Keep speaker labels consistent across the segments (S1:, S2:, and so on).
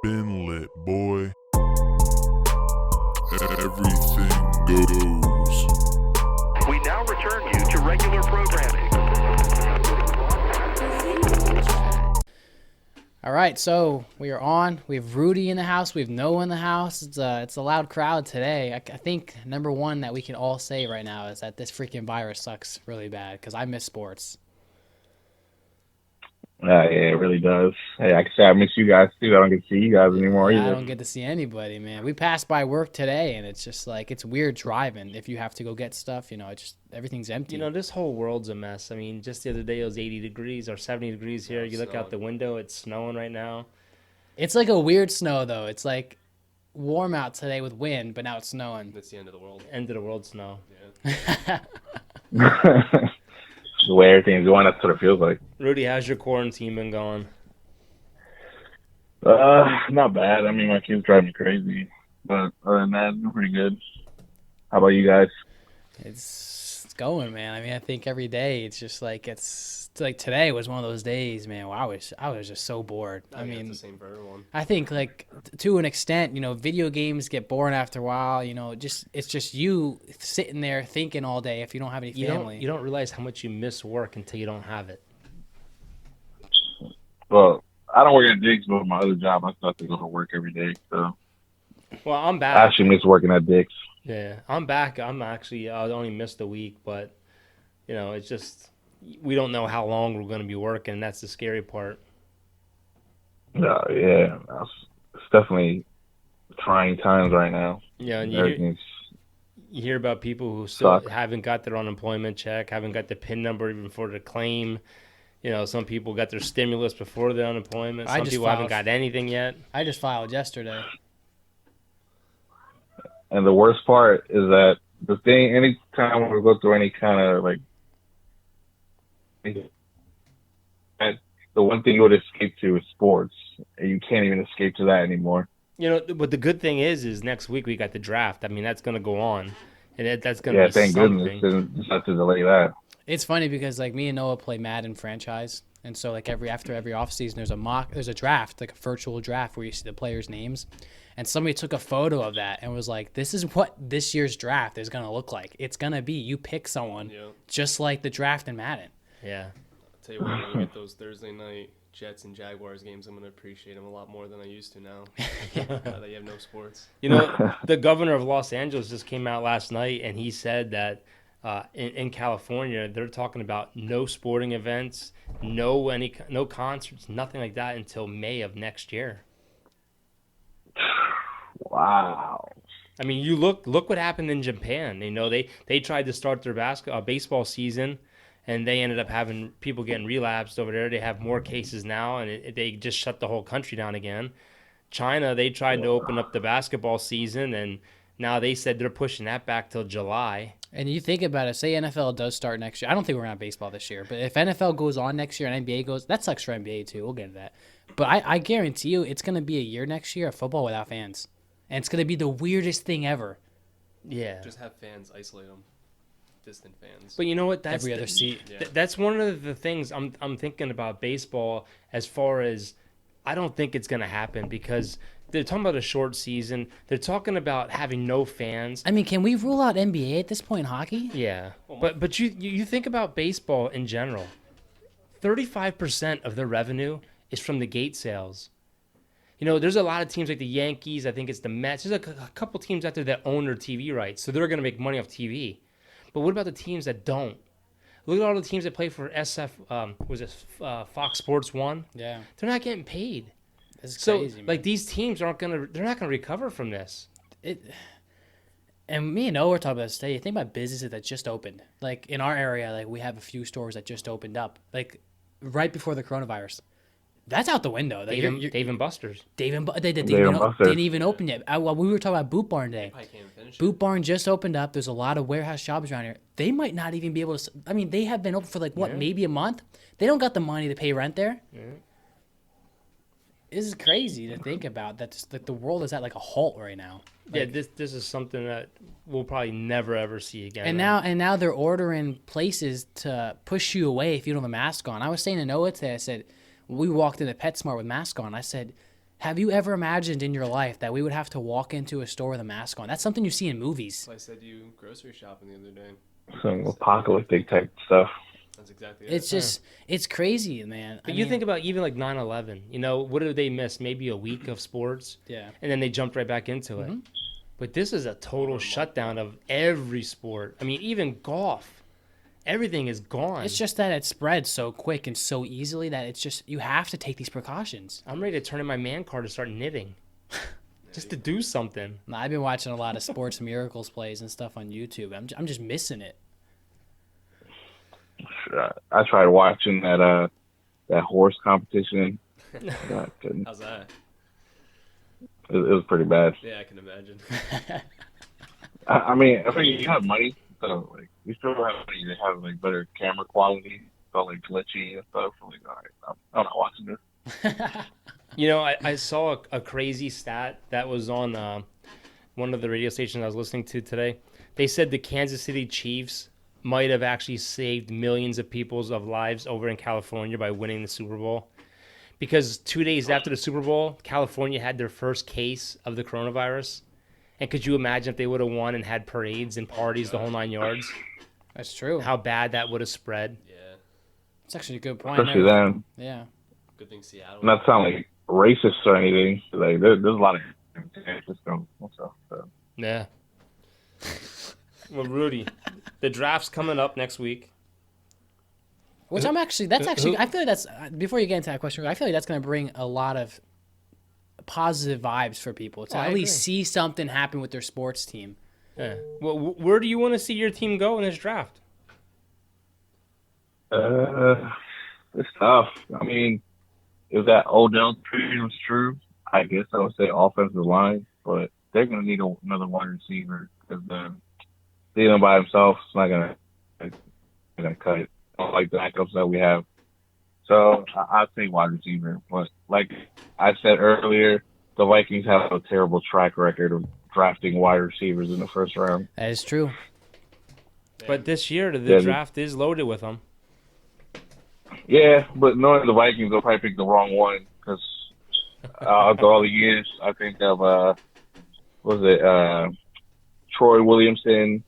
S1: been lit, boy. Everything goes.
S2: We now return you to regular programming.
S3: All right, so we are on. We have Rudy in the house. We have Noah in the house. It's a loud crowd today. I think number one that we can all say right now is that this freaking virus sucks really bad because I miss sports.
S4: Yeah, it really does. Hey, I can say I miss you guys too. I don't get to see you guys anymore
S3: Yeah,
S4: either.
S3: I don't get to see anybody, man. We passed by work today, and it's just like it's weird driving if you have to go get stuff. You know, it's just everything's empty.
S5: You know, this whole world's a mess. I mean, just the other day it was 80 degrees or 70 degrees here. You look out the window, it's snowing right now.
S3: It's like a weird snow though. It's like warm out today with wind, but now it's snowing.
S6: It's the end of the world.
S5: End of the world snow.
S6: Yeah.
S4: The way everything's going, that's what it feels like.
S5: Rudy, how's your quarantine been going?
S4: Not bad. I mean, my kids drive me crazy, but other than that, I'm pretty good. How about you guys?
S3: It's going, man. I mean, I think every day it's just like it's like today was one of those days, man. Where I was just so bored. I mean,
S6: it's the same for everyone.
S3: I think like to an extent, you know, video games get boring after a while. You know, it's just you sitting there thinking all day if you don't have any family.
S5: You don't realize how much you miss work until you don't have it.
S4: Well, I don't work at Dick's, but my other job, I still have to go to work every day. So
S5: Well, I'm
S4: I
S5: back.
S4: actually miss working at Dick's.
S5: Yeah, I'm back. I only missed a week, but you know, it's just we don't know how long we're going to be working. That's the scary part.
S4: No, yeah, it's definitely trying times right now.
S5: Yeah, and
S4: Everything's
S5: you hear about people who still
S4: Suck.
S5: haven't got their unemployment check, haven't got the PIN number even for the claim. You know, some people got their stimulus before their unemployment.
S3: I
S5: Some
S3: just
S5: people haven't
S3: filed.
S5: got anything yet.
S3: I just filed yesterday.
S4: And the worst part is that the thing, anytime we go through any kind of like, the one thing you would escape to is sports, and you can't even escape to that anymore.
S5: You know, but the good thing is next week we got the draft. I mean, that's going to go on, and that's going to
S4: Yeah,
S5: be
S4: thank
S5: something.
S4: goodness. Just have to delay that.
S3: It's funny because like me and Noah play Madden franchise, and so like after every offseason there's a draft, like a virtual draft where you see the players' names, and somebody took a photo of that and was like, "This is what this year's draft is gonna look like. It's gonna be you pick someone
S6: Yeah.
S3: just like the draft in Madden."
S5: Yeah.
S6: I'll tell you what, when we get those Thursday night Jets and Jaguars games, I'm going to appreciate them a lot more than I used to now. Now that you have no sports.
S5: You know, the governor of Los Angeles just came out last night, and he said that in California they're talking about no sporting events, no concerts, nothing like that until May of next year.
S4: Wow.
S5: I mean, you look what happened in Japan. You know, they tried to start their baseball season, and they ended up having people getting relapsed over there. They have more cases now, and they just shut the whole country down again. China, they tried to open up the basketball season, and now they said they're pushing that back till July.
S3: And you think about it, say NFL does start next year. I don't think we're gonna have baseball this year, but if NFL goes on next year and NBA goes, that sucks for NBA too. We'll get into that. But I guarantee you, it's gonna be a year next year of football without fans, and it's gonna be the weirdest thing ever.
S5: Yeah.
S6: Just have fans, isolate them. Distant fans.
S5: But you know what? That's
S3: Every other seat.
S6: Yeah.
S5: That's one of the things I'm thinking about baseball. As far as I don't think it's going to happen because they're talking about a short season. They're talking about having no fans.
S3: I mean, can we rule out NBA at this point in hockey?
S5: Yeah, but you think about baseball in general. 35% of their revenue is from the gate sales. You know, there's a lot of teams like the Yankees. I think it's the Mets. There's a couple teams out there that own their TV rights, so they're going to make money off TV. But what about the teams that don't? Look at all the teams that play for Fox Sports 1?
S3: Yeah,
S5: They're not getting paid.
S3: this is
S5: So,
S3: crazy. Man.
S5: like, these teams they're not gonna recover from this.
S3: And me and Noah were talking about this today. Think about businesses that just opened. Like in our area, like we have a few stores that just opened up, like right before the coronavirus. That's out the window. Like,
S5: Dave and Buster's.
S3: they
S4: Dave and Buster's.
S3: didn't even open yet. We were talking about Boot Barn today.
S6: I can't finish it.
S3: Boot Barn just opened up. There's a lot of warehouse jobs around here. They might not even be able to. I mean, they have been open for like what, maybe a month. They don't got the money to pay rent there.
S5: Yeah.
S3: This is crazy to think about. That like the world is at like a halt right now.
S5: Yeah, this is something that we'll probably never ever see again.
S3: And now they're ordering places to push you away if you don't have a mask on. I was saying to Noah today, I said, we walked into PetSmart with masks on. I said, Have you ever imagined in your life that we would have to walk into a store with a mask on? That's something you see in movies.
S6: I said you grocery shopping the other day.
S4: Some apocalyptic type stuff.
S6: That's exactly it.
S3: It's just, it's crazy, man.
S5: But you think about even like 9/11. You know, what did they miss? Maybe a week of sports.
S3: Yeah.
S5: And then they jumped right back into it. But this is a total shutdown of every sport. I mean, even golf. Everything is gone.
S3: It's just that it spreads so quick and so easily that it's just, you have to take these precautions.
S5: I'm ready to turn in my man card to start knitting. Just to do something.
S3: I've been watching a lot of Sports Miracles plays and stuff on YouTube. I'm just missing it.
S4: I tried watching that horse competition. I couldn't.
S6: How's that?
S4: It was pretty bad.
S6: Yeah, I can imagine.
S4: I mean, you have money, so like you still have money to have like better camera quality, so like glitchy and stuff. I'm like, all right, I'm not watching this.
S5: You know, I saw a crazy stat that was on one of the radio stations I was listening to today. They said the Kansas City Chiefs might have actually saved millions of people's lives over in California by winning the Super Bowl. Because 2 days after the Super Bowl, California had their first case of the coronavirus. And could you imagine if they would have won and had parades and parties the whole 9 yards?
S3: That's true.
S5: How bad that would have spread.
S6: Yeah.
S3: It's actually a good point.
S4: Especially then.
S3: Yeah.
S6: Good thing Seattle.
S4: Not sound like racist or anything. Like there's a lot of stuff. So.
S5: Yeah. Well, Rudy, the draft's coming up next week.
S3: Which I feel like that's, before you get into that question, I feel like that's going to bring a lot of positive vibes for people to at least see something happen with their sports team.
S5: Yeah. Well, where do you want to see your team go in this draft?
S4: It's tough. I mean, if that Odell trade was true, I guess I would say offensive line, but they're going to need another wide receiver because seeing him by himself is not going to cut it. I don't like the backups that we have. So I'd say wide receiver. But like I said earlier, the Vikings have a terrible track record of drafting wide receivers in the first round.
S3: That is true.
S5: But this year, the draft is loaded with them.
S4: Yeah, but knowing the Vikings, they'll probably pick the wrong one because after all the years, I think of, Troy Williamson,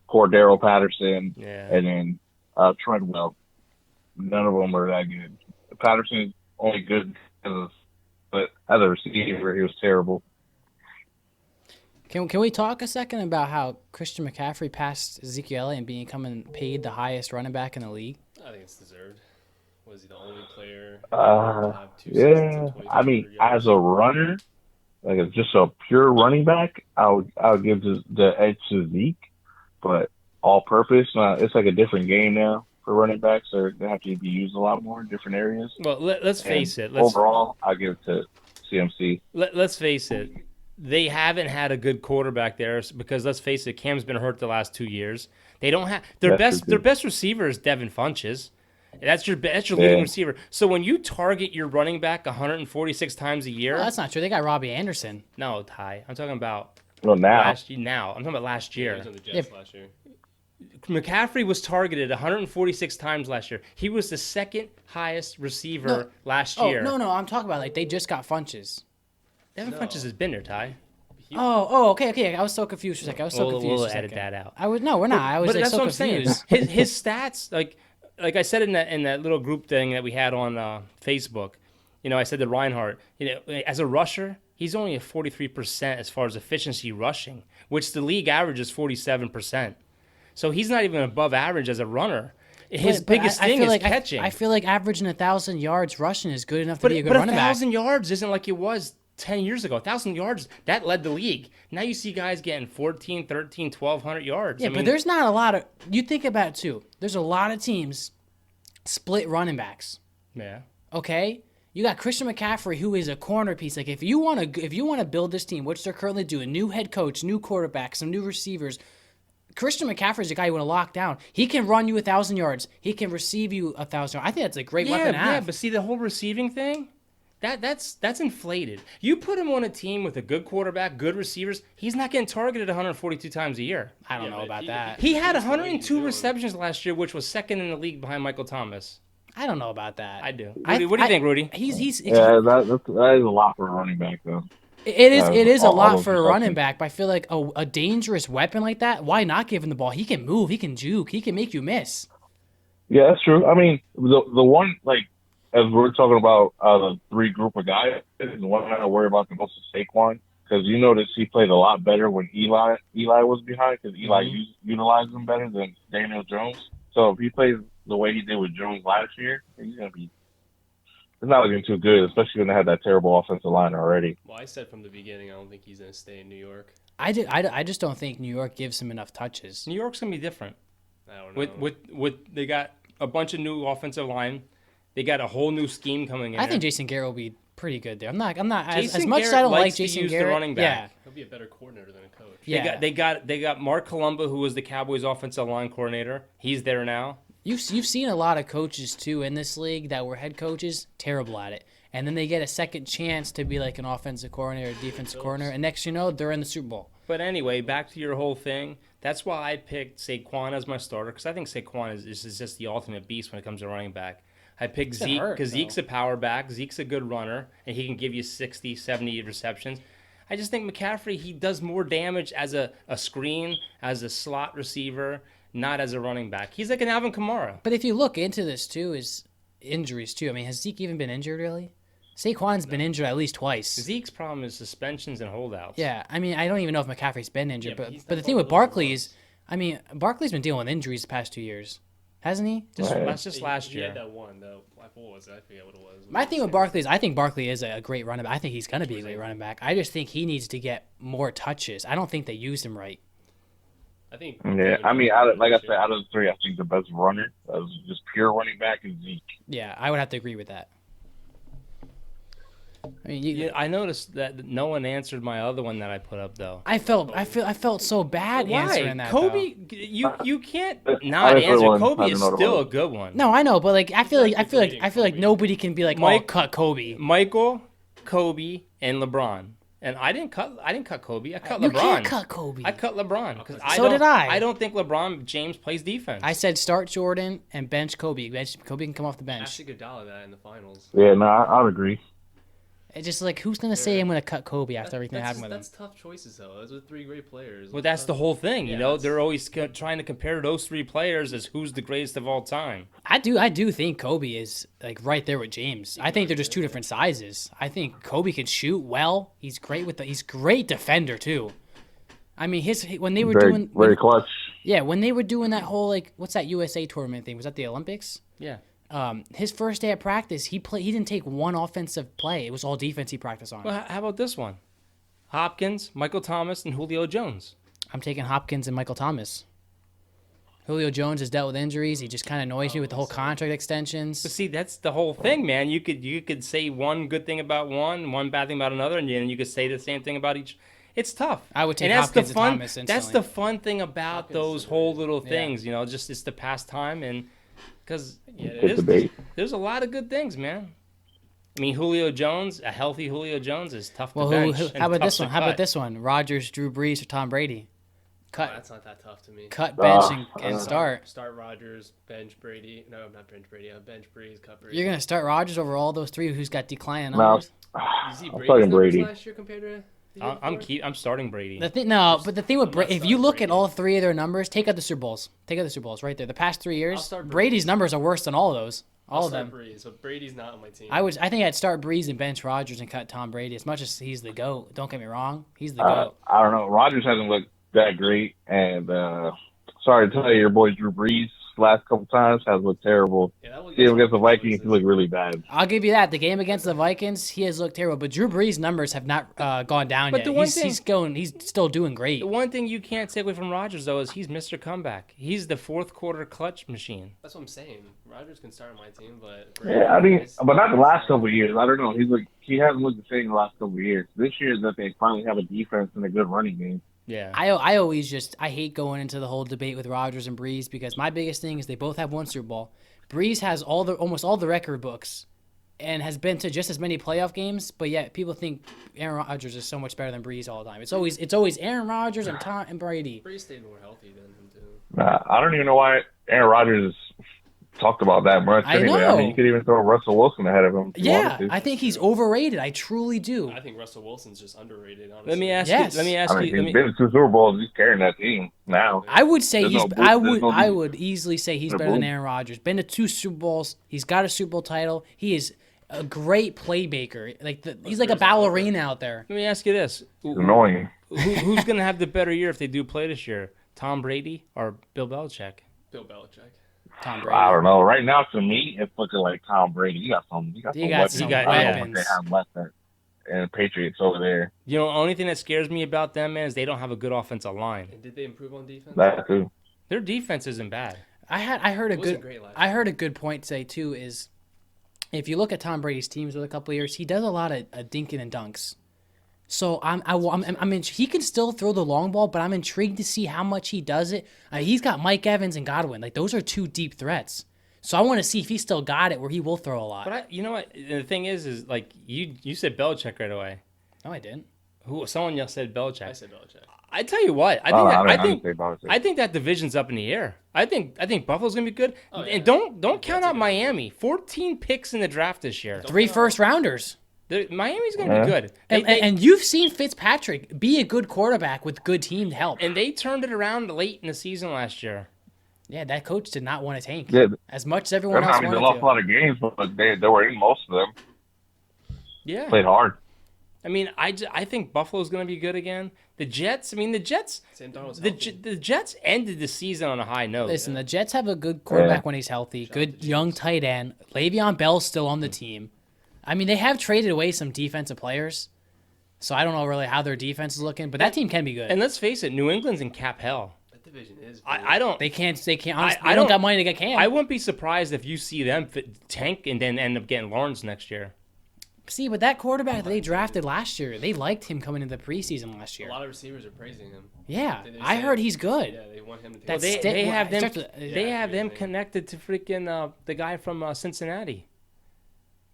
S4: Cordero Patterson, and then Treadwell. None of them are that good. Patterson is only good but as a receiver, he was terrible.
S3: Can we talk a second about how Christian McCaffrey passed Ezekiel Elliott and becoming paid the highest running back in the league?
S6: I think it's deserved. Was he the only player?
S4: Yeah. I mean, as a runner, like it's just a pure running back, I would give the edge to Zeke, but all purpose, it's like a different game now for running backs. They have to be used a lot more in different areas.
S5: Well, let's face it.
S4: Overall, I give it to CMC.
S5: Let's face it. They haven't had a good quarterback there because let's face it, Cam's been hurt the last 2 years. They don't have their best receiver is Devin Funchess. That's your leading receiver. So when you target your running back 146 times a year,
S3: Well, that's not true. They got Robbie Anderson.
S5: no, Ty. I'm talking about
S4: Well, now.
S5: I'm talking about last
S6: He
S5: year.
S6: was on the Jets last year.
S5: McCaffrey was targeted 146 times last year. He was the second highest receiver last year.
S3: Oh, no. I'm talking about, like, they just got Funches.
S5: Devin Funchess has been there, Ty.
S3: Okay. I was so confused for a second.
S5: We'll edit that out.
S3: We're not. I was
S5: But
S3: like,
S5: that's
S3: so
S5: what I'm
S3: confused.
S5: saying. His stats, like I said in that little group thing that we had on Facebook, I said to Reinhardt, as a rusher, he's only at 43% as far as efficiency rushing, which the league average is 47%. So he's not even above average as a runner. His biggest thing is catching.
S3: I feel like averaging 1,000 yards rushing is good enough to be a good running back.
S5: 1,000 yards isn't like it was 10 years ago. 1,000 yards, that led the league. Now you see guys getting 14, 13, 1,200 yards.
S3: Yeah, but there's not a lot of – you think about it, too. There's a lot of teams split running backs.
S5: Yeah.
S3: Okay? You got Christian McCaffrey, who is a corner piece. Like, if you want to build this team, which they're currently doing, new head coach, new quarterback, some new receivers – Christian McCaffrey is a guy you want to lock down. He can run you 1,000 yards. He can receive you 1,000 yards. I think that's a great weapon to have.
S5: Yeah, but see, the whole receiving thing, that's inflated. You put him on a team with a good quarterback, good receivers, he's not getting targeted 142 times a year.
S3: I don't know about that.
S5: He had 102 receptions last year, which was second in the league behind Michael Thomas.
S3: I don't know about that.
S5: I do. Rudy, what do you think, Rudy?
S3: He's
S4: Yeah, that is a lot for a running back, though.
S3: It is a
S4: all
S3: lot
S4: those
S3: for a running
S4: receptions.
S3: back, but I feel like a dangerous weapon like that, why not give him the ball? He can move, he can juke, he can make you miss.
S4: Yeah, that's true. I mean, the one, like, as we're talking about the three group of guys, the one I worry about the most is Saquon, because you notice he played a lot better when Eli was behind, because Eli utilized him better than Daniel Jones. So if he plays the way he did with Jones last year, he's going to be – it's not looking too good, especially when they had that terrible offensive line already.
S6: Well, I said from the beginning, I don't think he's going to stay in New York.
S3: I just don't think New York gives him enough touches.
S5: New York's gonna be different.
S6: I don't know.
S5: With they got a bunch of new offensive line. They got a whole new scheme coming in.
S3: I think Jason Garrett will be pretty good there. I'm not as
S5: Jason
S3: much as I
S5: Garrett
S3: don't like
S5: likes to
S3: Jason
S5: use the
S3: Garrett.
S5: running back.
S6: He'll be a better coordinator than a coach.
S3: Yeah.
S5: They got Mark Columba, who was the Cowboys' offensive line coordinator. He's there now.
S3: You've seen a lot of coaches too in this league that were head coaches, terrible at it, and then they get a second chance to be like an offensive coordinator, defensive coordinator, and next you know they're in the Super Bowl.
S5: But anyway, back to your whole thing. That's why I picked Saquon as my starter, because I think Saquon is just the ultimate beast when it comes to running back. I picked Zeke because Zeke's a power back. Zeke's a good runner, and he can give you 60, 70 receptions. I just think McCaffrey, he does more damage as a screen, as a slot receiver, not as a running back. He's like an Alvin Kamara.
S3: But if you look into this too, is injuries too. I mean, has Zeke even been injured really? Saquon's been injured at least twice.
S5: Zeke's problem is suspensions and holdouts.
S3: Yeah, I mean, I don't even know if McCaffrey's been injured,
S6: but he's
S3: but the
S6: not
S3: thing
S6: one
S3: with
S6: of those
S3: Barkley
S6: ones.
S3: is, I mean, Barkley's been dealing with injuries the past 2 years, hasn't he?
S5: That's just last
S6: He
S5: year.
S6: had that one, though. What was it? I forget what it was.
S3: My thing with Barkley is I think Barkley is a great running back. I think he's going to be a great running back. I just think he needs to get more touches. I don't think they used him right.
S6: I think.
S4: Yeah, I mean, like I said, out of the three, I think the best runner, just pure running back, is Zeke.
S3: Yeah, I would have to agree with that. I mean,
S5: Yeah, I noticed that no one answered my other one that I put up though.
S3: I felt so bad answering that.
S5: Kobe, you can't
S4: I
S5: not
S4: didn't put
S5: answer.
S4: one. I
S5: Kobe
S4: didn't
S5: is
S4: know the
S5: still
S4: one.
S5: a good one.
S3: No, I know, but like I feel like
S6: Kobe.
S3: nobody can be like,
S5: Mike-
S3: cut Kobe.
S5: Michael, Kobe, and LeBron. And I didn't cut Kobe. I cut
S3: You
S5: LeBron.
S3: can't cut Kobe.
S5: I cut LeBron because
S3: So did I.
S5: I don't think LeBron James plays defense.
S3: I said start Jordan and bench Kobe. Kobe can come off the bench.
S6: Ask Iguodala that in the finals.
S4: Yeah, no, I'd agree.
S3: It's just like who's gonna say I'm gonna cut Kobe after everything that happened with him?
S6: That's tough choices, though. Those are three great players.
S5: Well, that's the whole thing. You
S6: Yeah,
S5: know,
S6: that's-
S5: they're always trying to compare those three players as who's the greatest of all time.
S3: I do think Kobe is like right there with James. I think they're just two different sizes. I think Kobe can shoot well. He's great defender too. I mean, when they were doing
S4: Very clutch.
S3: when they were doing that whole like what's that USA tournament thing? Was that the Olympics?
S5: Yeah.
S3: His first day at practice, he didn't take one offensive play. It was all defense he practiced on.
S5: Well, how about this one? Hopkins, Michael Thomas, and Julio Jones.
S3: I'm taking Hopkins and Michael Thomas. Julio Jones has dealt with injuries. He just kind of annoys me with the whole contract extensions.
S5: But see, that's the whole thing, man. You could say one good thing about one bad thing about another, and then you could say the same thing about each. It's tough.
S3: I would take
S5: and that's
S3: Hopkins
S5: the
S3: and
S5: fun.
S3: Thomas
S5: That's
S3: instantly.
S5: the fun thing about those whole little things, you know. Just it's the pastime, and because
S4: Good debate.
S5: there's a lot of good things, man. I mean, Julio Jones, a healthy Julio Jones is tough to
S3: Well,
S5: bench. and
S3: how about
S5: tough
S3: this
S5: to
S3: one? How about
S5: cut.
S3: this one? Rodgers, Drew Brees, or Tom Brady? Cut,
S6: That's not that tough to me.
S3: bench, and start.
S6: Start Rodgers, bench Brady. No, not bench Brady. Bench Breeze, cut Brady.
S3: You're gonna start Rodgers over all those three who's got declining
S4: No,
S3: numbers.
S6: You see
S4: I'm
S6: Brady's
S4: starting
S6: numbers
S4: Brady.
S6: last year compared to the year before?
S5: I'm starting Brady.
S3: The thing with Brady, if you
S6: starting
S3: look at
S6: Brady.
S3: all three of their numbers, take out the Super Bowls. Take out the Super Bowls right there. The past 3 years,
S6: start
S3: Brady's numbers are worse than all of those. All
S6: I'll
S3: of
S6: start
S3: them.
S6: Breeze, but Brady's not on my team.
S3: I think I'd start Breeze and bench Rodgers and cut Tom Brady. As much as he's the GOAT, don't get me wrong, he's the GOAT.
S4: I don't know. Rodgers hasn't looked that great, and sorry to tell you, your boy Drew Brees last couple times has looked terrible.
S6: Yeah, that was
S4: See him against the Vikings, he looked really bad.
S3: I'll give you that. The game against the Vikings, he has looked terrible. But Drew Brees' numbers have not gone down
S5: But
S3: yet.
S5: the one
S3: He's still doing great.
S5: The one thing you can't take away from Rodgers though is he's Mr. Comeback. He's the fourth quarter clutch machine.
S6: That's what I'm saying. Rodgers can start on my team, but
S4: Yeah, I mean, but not the last couple of years. I don't know. He hasn't looked the same the last couple of years. This year is that they finally have a defense and a good running game.
S5: Yeah.
S3: I always I hate going into the whole debate with Rodgers and Breeze because my biggest thing is they both have one Super Bowl. Breeze has almost all the record books and has been to just as many playoff games, but yet people think Aaron Rodgers is so much better than Breeze all the time. It's always Aaron Rodgers and Tom and Brady.
S6: Breeze stayed more healthy than him too.
S4: I don't even know why Aaron Rodgers is talked about that much.
S3: I
S4: Anyway,
S3: know.
S4: I mean, you could even throw Russell Wilson ahead of him. If you
S3: Yeah,
S4: wanted to.
S3: I think he's overrated. I truly do.
S6: I think Russell Wilson's just underrated. Honestly.
S5: Let me ask
S3: Yes.
S5: you. Let me ask
S4: I mean,
S5: you. Let
S4: he's
S5: me,
S4: been to 2 Super Bowls. He's carrying that team now.
S3: I would say
S4: There's
S3: he's.
S4: no boost,
S3: I
S4: there's
S3: would.
S4: no
S3: I
S4: boost.
S3: would easily say he's
S4: No
S3: better than
S4: boost.
S3: Aaron Rodgers. Been to 2 Super Bowls. He's got a Super Bowl title. He is a great playmaker. He's like a ballerina out there.
S5: let me ask you this:
S4: It's annoying.
S5: Who's going to have the better year if they do play this year? Tom Brady or Bill Belichick?
S6: Bill Belichick.
S3: Tom Brady.
S4: I don't know. Right now, to me, it's looking like Tom Brady. He got some. He got
S3: He
S4: some
S3: got
S4: weapons.
S3: some
S4: I don't know what
S3: weapons.
S4: they have left there. And Patriots over there.
S5: You know, the only thing that scares me about them, man, is they don't have a good offensive line.
S6: And did they improve on defense?
S4: That too.
S5: Their defense isn't bad.
S3: I heard a
S6: It wasn't
S3: good.
S6: great last
S3: I
S6: year.
S3: heard a good point today too. Is if you look at Tom Brady's teams with a couple of years, he does a lot of dinking and dunks. So I'm he can still throw the long ball, but I'm intrigued to see how much he does it. He's got Mike Evans and Godwin. Like those are 2 deep threats. So I want to see if he still got it where he will throw a lot.
S5: But you know what? The thing is like you said Belichick right away.
S3: No, I didn't.
S5: Someone else said Belichick.
S6: I said Belichick.
S5: I tell you what, I think that division's up in the air. I think Buffalo's gonna be good.
S6: Oh, yeah.
S5: And don't count out Miami. 14 picks in the draft this year.
S3: 3 first rounders.
S5: Miami's gonna be good.
S3: And you've seen Fitzpatrick be a good quarterback with good team help.
S5: And they turned it around late in the season last year.
S3: Yeah, that coach did not want to tank
S4: Yeah.
S3: as much as everyone
S4: I
S3: else
S4: mean, they
S3: wanted
S4: lost a
S3: to.
S4: lot of games, but they were in most of them.
S5: Yeah.
S4: Played hard.
S5: I mean, I think Buffalo's going to be good again. The Jets,
S6: Sam Darnold's healthy.
S5: the Jets ended the season on a high note.
S3: Listen, the Jets have a good quarterback when he's healthy, good young tight end. Le'Veon Bell's still on the team. I mean, they have traded away some defensive players, so I don't know really how their defense is looking, but that team can be good.
S5: And let's face it, New England's in cap hell.
S6: That division is.
S5: I don't.
S3: They can't. Honestly,
S5: I
S3: they don't
S5: don't-
S3: got money to get Cam.
S5: I wouldn't be surprised if you see them tank and then end up getting Lawrence next year.
S3: See, but that quarterback that they drafted last year, they liked him coming into the preseason last
S6: A
S3: year.
S6: lot of receivers are praising him.
S3: Yeah,
S6: They
S3: I
S6: say-
S3: heard he's good.
S6: Yeah, they want him to take.
S3: That's-
S5: They
S3: Stick-
S5: have them.
S3: starts with-
S5: They have them
S6: amazing.
S5: connected to freaking the guy from Cincinnati.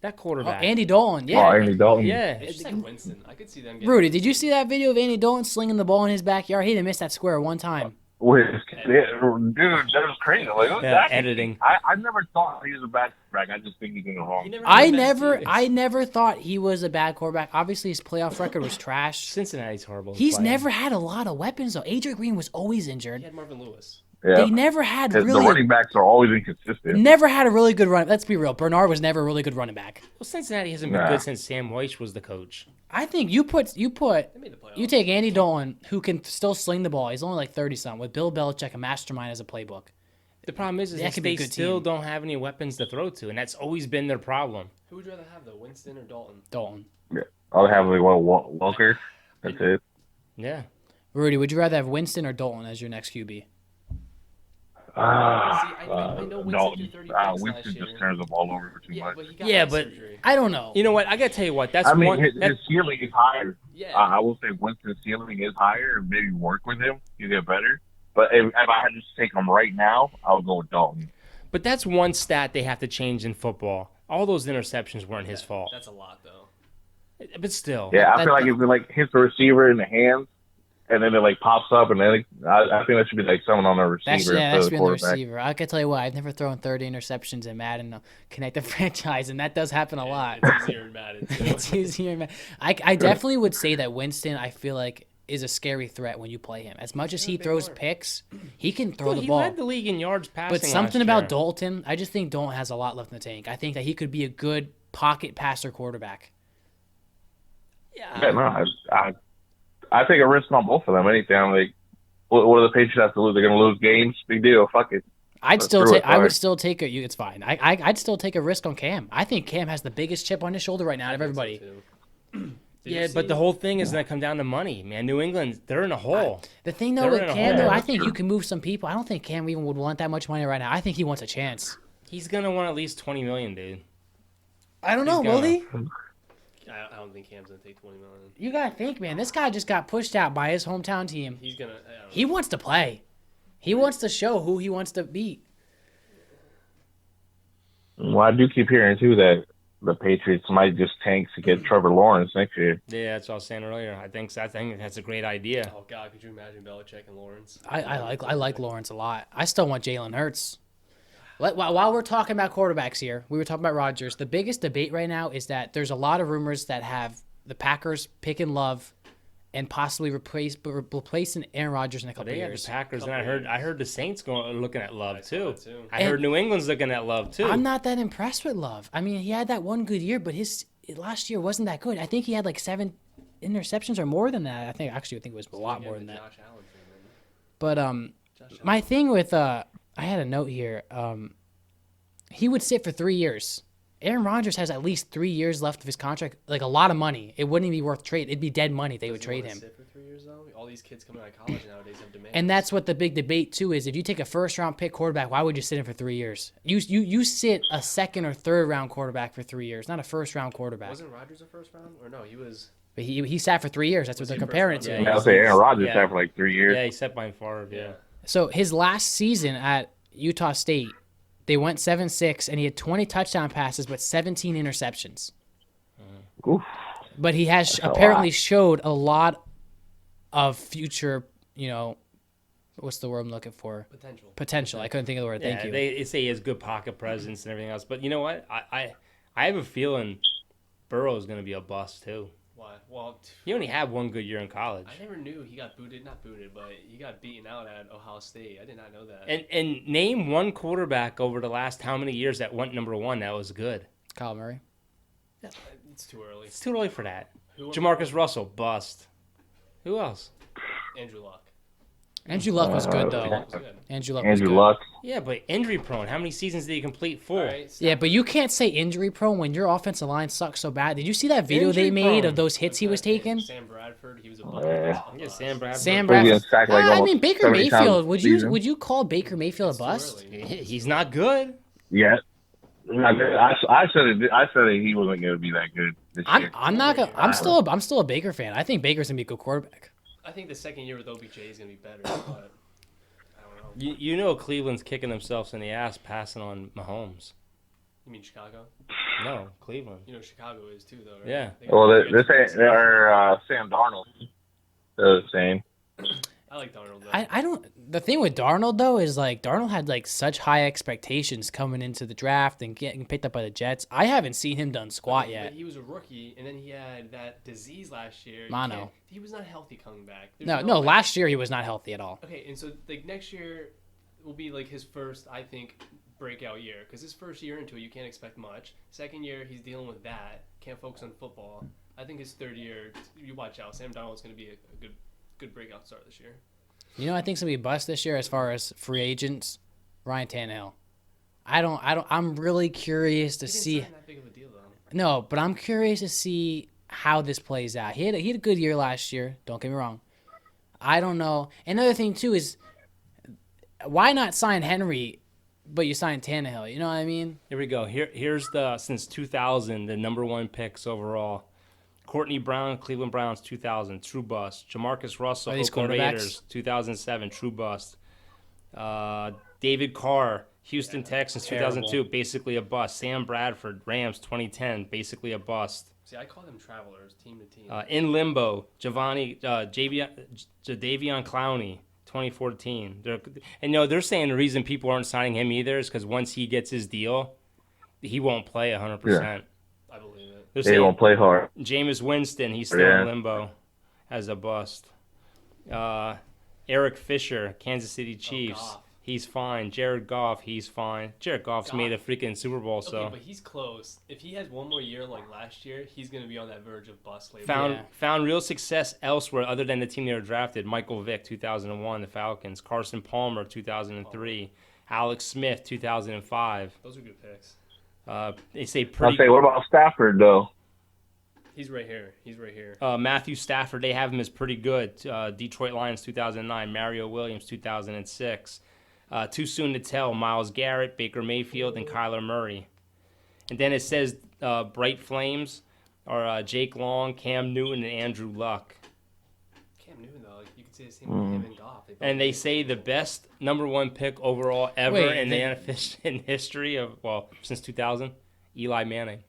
S5: That
S3: Oh,
S5: quarterback.
S3: Andy Dalton,
S4: Oh,
S3: yeah.
S4: Andy Dalton.
S5: Yeah.
S6: It's just like Winston. I could see them. Getting
S3: Rudy, did you see that video of Andy Dalton slinging the ball in his backyard? He didn't miss that square one time.
S4: Dude, that was crazy. Like, it was
S5: Yeah,
S4: actually-
S5: editing.
S4: I never thought he was a bad quarterback. I just think he's doing it wrong.
S6: He never
S3: I
S6: had the best
S3: never,
S6: teams.
S3: I never thought he was a bad quarterback. Obviously, his playoff record was trash.
S5: Cincinnati's horrible. to
S3: He's
S5: play.
S3: never had a lot of weapons though. AJ Green was always
S6: He
S3: injured.
S6: had Marvin Lewis.
S4: Yeah.
S3: They never had
S4: The
S3: really,
S4: running backs are always inconsistent.
S3: never had a really good run. Let's be real. Bernard was never a really good running back.
S5: Well, Cincinnati hasn't been
S4: Nah.
S5: good since Sam Weiss was the coach.
S3: I think you put
S6: They made the playoffs.
S3: you take Andy Dalton, who can still sling the ball. He's only like 30-something, with Bill Belichick, a mastermind as a playbook.
S5: The problem is
S3: That
S5: that
S3: could be
S5: they
S3: a good
S5: still
S3: team.
S5: don't have any weapons to throw to, and that's always been their problem.
S6: Who would you rather have though, Winston or Dalton?
S3: Dalton.
S4: I'll have like Walker. That's it.
S5: Yeah.
S3: Rudy, would you rather have Winston or Dalton as your next QB?
S6: I know Winston
S4: Dalton.
S6: threw 30 picks last
S4: Winston
S6: year.
S4: just turns the ball over too
S6: Yeah,
S4: much.
S6: but he got
S5: Yeah,
S6: eye
S5: but-
S6: surgery.
S3: I don't know.
S5: You know what? I got to tell you what. That's
S4: I mean,
S5: one.
S4: his
S5: That's,
S4: ceiling is higher.
S6: Yeah.
S4: I will say Winston's ceiling is higher, and maybe work with him, you get better. But if I had to just take him right now, I would go with Dalton.
S5: but that's one stat they have to change in football. All those interceptions weren't his fault.
S6: That's a lot though.
S5: But still.
S4: Yeah, I
S3: That-
S4: feel like if it like hits the receiver in the hands, and then it like pops up, and then I think that should be like someone on the receiver
S3: That's
S4: instead
S3: that's
S4: of the
S3: been the
S4: quarterback.
S3: receiver. I can tell you what, I've never thrown 30 interceptions in Madden Connect the Franchise, and that does happen a lot.
S6: It's easier in Madden. too.
S3: It's easier, man. I definitely would say that Winston, I feel like, is a scary threat when you play him. As much as he
S6: big
S3: throws
S6: arm.
S3: picks, he can throw
S5: Well,
S3: the
S5: he
S3: ball.
S5: led the league in yards passing.
S3: But something
S5: last
S3: about
S5: year.
S3: Dalton, I just think Dalton has a lot left in the tank. I think that he could be a good pocket passer quarterback.
S4: Yeah, no, I take a risk on both of them. Anything like, what do the Patriots have to lose? They're gonna lose games. Big deal. Fuck it.
S3: I'd
S4: Let's
S3: still
S4: do it,
S3: take. I would
S4: fine.
S3: still take a. It's fine. I'd still take a risk on Cam. I think Cam has the biggest chip on his shoulder right now out of everybody.
S6: Did
S5: Yeah,
S6: you
S5: but
S6: see-
S5: the whole thing is going to come down to money, man. New England, they're in a hole.
S3: The thing though
S5: They're
S3: with
S5: in a
S3: Cam,
S5: hole.
S3: though, I think you can move some people. I don't think Cam even would want that much money right now. I think he wants a chance.
S5: He's going to want at least $20 million, dude.
S3: I don't
S5: He's
S3: know, will
S5: gonna.
S3: he?
S6: I don't think Cam's gonna take 20 million.
S3: You gotta think, man. This guy just got pushed out by his hometown team.
S6: He's gonna. I don't know.
S3: He wants to play. He wants to show who he wants to beat.
S4: Well, I do keep hearing too that the Patriots might just tank to get Trevor Lawrence next year.
S5: Yeah, that's what I was saying earlier. I think that's a great idea.
S6: Oh God, could you imagine Belichick and Lawrence?
S3: I like Lawrence a lot. I still want Jalen Hurts. While we're talking about quarterbacks here, we were talking about Rodgers. The biggest debate right now is that there's a lot of rumors that have the Packers picking Love and possibly replacing Aaron Rodgers in a couple
S5: They
S3: of
S5: had
S3: years.
S5: the Packers, and I heard the Saints looking at Love too.
S6: that too.
S5: I heard New England's looking at Love too.
S3: I'm not that impressed with Love. I mean, he had that one good year, but his last year wasn't that good. I think he had like 7 interceptions or more than that. I think it was a lot more than that.
S6: Josh Allen thing, man.
S3: But my thing with I had a note here. He would sit for 3 years. Aaron Rodgers has at least 3 years left of his contract, like a lot of money. It wouldn't even be worth trade. It'd be dead money if they would
S6: Does he
S3: trade
S6: wanna
S3: him.
S6: sit for 3 years though? All these kids coming out of college nowadays have demands.
S3: And that's what the big debate too is. If you take a first round pick quarterback, why would you sit him for 3 years? You sit a second or third round quarterback for 3 years, not a first round quarterback.
S6: Wasn't Rodgers a first round? Or no, he was.
S3: But he sat for 3 years. That's what
S6: Was
S3: they're
S6: he first
S3: comparing it
S6: round?
S3: to.
S4: I'll say Aaron Rodgers
S5: Yeah.
S4: sat for like 3 years.
S5: Yeah, he set by Favre. Yeah.
S3: So his last season at Utah State, they went 7-6, and he had 20 touchdown passes, but 17 interceptions.
S4: Oof.
S3: But he has
S4: a
S3: apparently
S4: lot.
S3: showed a lot of future, what's the word I'm looking for? Potential. I couldn't think of the word.
S5: Yeah,
S3: Thank you.
S5: They say he has good pocket presence and everything else. But you know what? I have a feeling Burrow's going to be a bust too.
S6: Why? Well,
S5: He only had one good year in college.
S6: I never knew he got not booted, but he got beaten out at Ohio State. I did not know that.
S5: And name one quarterback over the last how many years that went number one that was good.
S3: Kyle Murray.
S6: It's too early.
S5: It's too early for that.
S6: Who won?
S5: Jamarcus Russell, bust. Who else?
S6: Andrew Luck.
S3: Andrew Luck was good, though.
S6: Luck was good.
S3: Andrew Luck was
S4: Andrew
S3: good.
S4: Luck.
S5: Yeah, but injury prone. How many seasons did he complete? 4.
S6: All right,
S3: Yeah, but you can't say injury prone when your offensive line sucks so bad. Did you see that video
S5: Injury
S3: they made
S5: prone.
S3: of those hits he was taking?
S6: Sam Bradford, he was a
S4: Yeah.
S5: Yeah, Sam Bradford.
S3: Sam
S4: He was
S3: Bradford.
S4: sacked like
S3: I
S4: almost
S3: mean, Baker
S4: 70 times
S3: Mayfield.
S4: a season.
S3: Would you call Baker Mayfield a bust?
S5: He's not good.
S4: Yeah. I said that he wasn't going to be that good this year.
S3: I'm not gonna. I'm still a Baker fan. I think Baker's gonna be a good quarterback.
S6: I think the second year with OBJ is going to be better, but I don't know.
S5: You know Cleveland's kicking themselves in the ass passing on Mahomes.
S6: You mean Chicago?
S5: No, Cleveland.
S6: You know Chicago is too, though, right?
S5: Yeah.
S6: They got-
S4: Well,
S6: they got
S4: they're
S6: two
S4: saying Sam Darnold. They're the same.
S6: I like Darnold, though.
S3: I don't. The thing with Darnold though is like Darnold had like such high expectations coming into the draft and getting picked up by the Jets. I haven't seen him done squat
S6: But
S3: yet.
S6: he was a rookie, and then he had that disease last year. You
S3: Mono.
S6: can't- He was not healthy coming back. There's
S3: No.
S6: way.
S3: Last year he was not healthy at all.
S6: Okay, and so like next year will be like his first, I think, breakout year because his first year into it, you can't expect much. Second year, he's dealing with that, can't focus on football. I think his third year, you watch out. Sam Darnold's going to be a good breakout start this year.
S3: You know, I think somebody bust this year as far as free agents. Ryan Tannehill. I'm really curious to
S6: He didn't
S3: see.
S6: sign that big of a deal though.
S3: No, but I'm curious to see how this plays out. He had a good year last year. Don't get me wrong. I don't know. Another thing too is why not sign Henry, but you sign Tannehill? You know what I mean?
S5: Here we go. Here's the since 2000 the number one picks overall. Courtney Brown, Cleveland Browns, 2000, true bust. Jamarcus Russell,
S3: Are these
S5: Oakland
S3: quarterbacks?
S5: Raiders, 2007, true bust. David Carr, Houston Texans,
S3: terrible.
S5: 2002, basically a bust. Sam Bradford, Rams, 2010, basically a bust.
S6: See, I call them travelers, team to team.
S5: In limbo, Jadavion Clowney, 2014. They're saying the reason people aren't signing him either is because once he gets his deal, he won't play 100%.
S6: I believe it.
S5: They're
S4: They
S5: saying
S4: won't play hard.
S5: Jameis Winston, he's still
S4: Yeah.
S5: in limbo as a bust. Eric Fisher, Kansas City Chiefs,
S6: Goff.
S5: he's fine. Jared Goff, he's fine. Jared Goff's
S6: Goff.
S5: made a freaking Super Bowl,
S6: Okay,
S5: so
S6: but he's close. If he has one more year like last year, he's going to be on that verge of bust later.
S5: found real success elsewhere other than the team they were drafted. Michael Vick, 2001, the Falcons. Carson Palmer, 2003. Alex Smith, 2005.
S6: Those are good picks.
S5: They say
S4: I'll
S5: pretty.
S4: say, what about Stafford though?
S6: He's right here. He's right here.
S5: Matthew Stafford, they have him as pretty good. Detroit Lions, 2009. Mario Williams, 2006. Too soon to tell. Myles Garrett, Baker Mayfield, and Kyler Murray. And then it says Bright Flames are Jake Long, Cam Newton, and Andrew Luck.
S6: Cam Newton, though, you could say the same with him and Goff.
S5: And they say the best number one pick overall ever
S3: Wait,
S5: in the NFL in history of, since 2000, Eli Manning.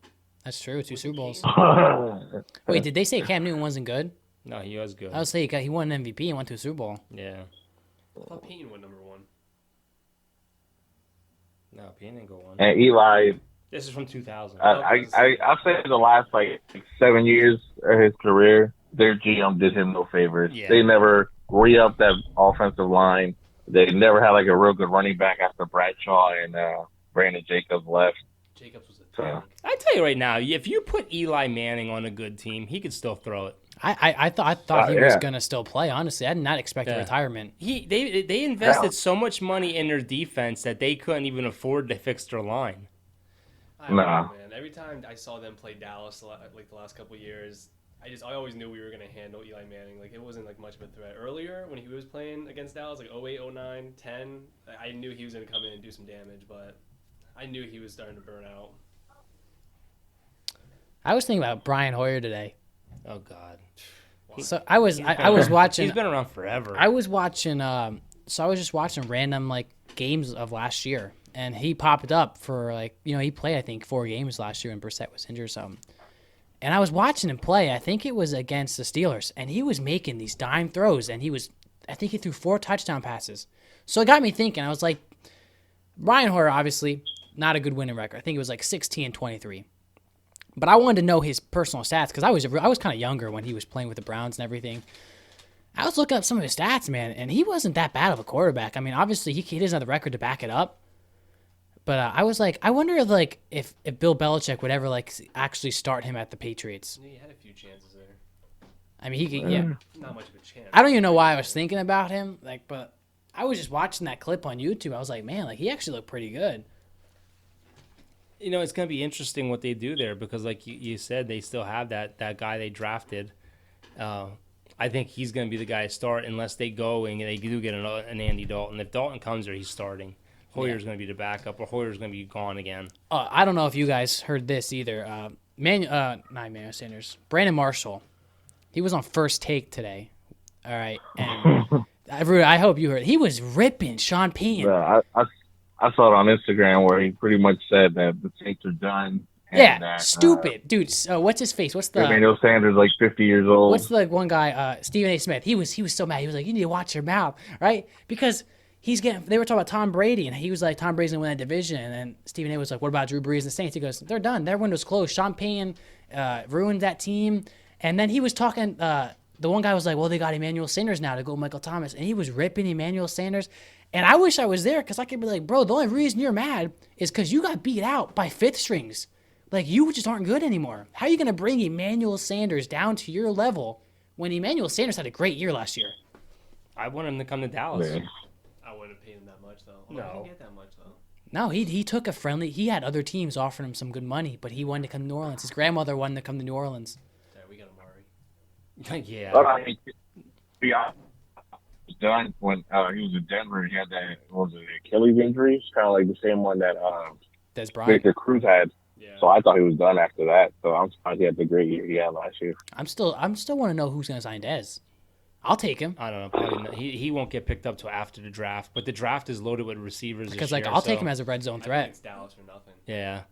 S3: That's true. 2 Super Bowls. Wait, did they say Cam Newton wasn't good?
S5: No, he was good.
S3: I would say he won an MVP and went to a Super Bowl.
S5: Yeah.
S6: I thought Peyton went number one.
S5: No, he didn't go one.
S4: And Eli,
S5: This is from 2000.
S4: I'll say the last like 7 years of his career, their GM did him no favors.
S5: Yeah.
S4: They never re-upped that offensive line. They never had like a real good running back after Bradshaw and Brandon Jacobs left.
S6: Jacobs was a
S4: So,
S6: tank.
S5: I tell you right now, if you put Eli Manning on a good team, he could still throw it.
S3: I thought he was
S4: yeah.
S3: gonna still play. Honestly, I did not expect a
S5: Yeah.
S3: retirement.
S5: They invested so much money in their defense that they couldn't even afford to fix their line.
S6: I don't
S4: Nah.
S6: know, man. Every time I saw them play Dallas, like the last couple of years, I always knew we were gonna handle Eli Manning. Like it wasn't like much of a threat. Earlier when he was playing against Dallas, like 08, 09, 10, I knew he was gonna come in and do some damage, but I knew he was starting to burn out.
S3: I was thinking about Brian Hoyer today.
S5: Oh God.
S3: So I was watching.
S5: He's been around forever.
S3: I was watching. So I was just watching random like games of last year, and he popped up for like he played I think 4 games last year, and Brissett was injured or something. And I was watching him play. I think it was against the Steelers, and he was making these dime throws, and I think he threw 4 touchdown passes. So it got me thinking. I was like, Brian Hoyer obviously not a good winning record. I think it was like 16-23. But I wanted to know his personal stats because I was kind of younger when he was playing with the Browns and everything. I was looking up some of his stats, man, and he wasn't that bad of a quarterback. I mean, obviously he doesn't have the record to back it up. But I was like, I wonder if Bill Belichick would ever actually start him at the Patriots.
S6: He had a few chances there.
S3: I mean, he could, yeah.
S6: Not much of a chance.
S3: I don't even know why I was thinking about him, but I was just watching that clip on YouTube. I was like, man, he actually looked pretty good.
S5: It's going to be interesting what they do there because, like you said, they still have that guy they drafted. I think he's going to be the guy to start unless they go and they do get an Andy Dalton. If Dalton comes there, he's starting. Hoyer's going to be the backup, or Hoyer's going to be gone again.
S3: I don't know if you guys heard this either. Not Emmanuel Sanders. Brandon Marshall. He was on First Take today. All right. And I hope you heard. He was ripping Sean Payton.
S4: yeah, I saw it on Instagram where he pretty much said that the Saints are done. And
S3: Yeah,
S4: that,
S3: stupid. Dude, what's his face? What's the
S4: Emmanuel Sanders like 50 years old.
S3: What's the one guy, Stephen A. Smith? He was so mad. He was like, you need to watch your mouth, right? Because they were talking about Tom Brady, and he was like, Tom Brady's going to win that division. And then Stephen A. was like, what about Drew Brees and the Saints? He goes, they're done. Their window's closed. Sean Payton ruined that team. And then he was talking, the one guy was like, well, they got Emmanuel Sanders now to go Michael Thomas. And he was ripping Emmanuel Sanders. And I wish I was there because I could be like, bro, the only reason you're mad is because you got beat out by 5th strings. Like, you just aren't good anymore. How are you going to bring Emmanuel Sanders down to your level when Emmanuel Sanders had a great year last year?
S5: I want him to come to Dallas.
S4: Yeah.
S6: I wouldn't have paid him that much, though.
S5: No.
S6: I didn't get that much, though.
S3: No, he took a friendly. He had other teams offering him some good money, but he wanted to come to New Orleans. His grandmother wanted to come to New Orleans.
S6: Yeah, we got Amari.
S5: Yeah.
S4: But I mean, he was done when he was in Denver. He had that, what was it, Achilles injury? It's kind of like the same one that
S3: Des Bryant.
S4: Victor Cruz had.
S6: Yeah.
S4: So I thought he was done after that. So I'm surprised he had the great year he had last year.
S3: I'm still want to know who's going to sign Dez. I'll take him
S5: I don't know. Probably not. He won't get picked up till after the draft. But the draft is loaded with receivers
S3: because
S5: this year,
S3: I'll take
S5: so-
S3: him as a red zone
S6: I think
S3: threat.
S6: it's Dallas for nothing.
S5: Yeah.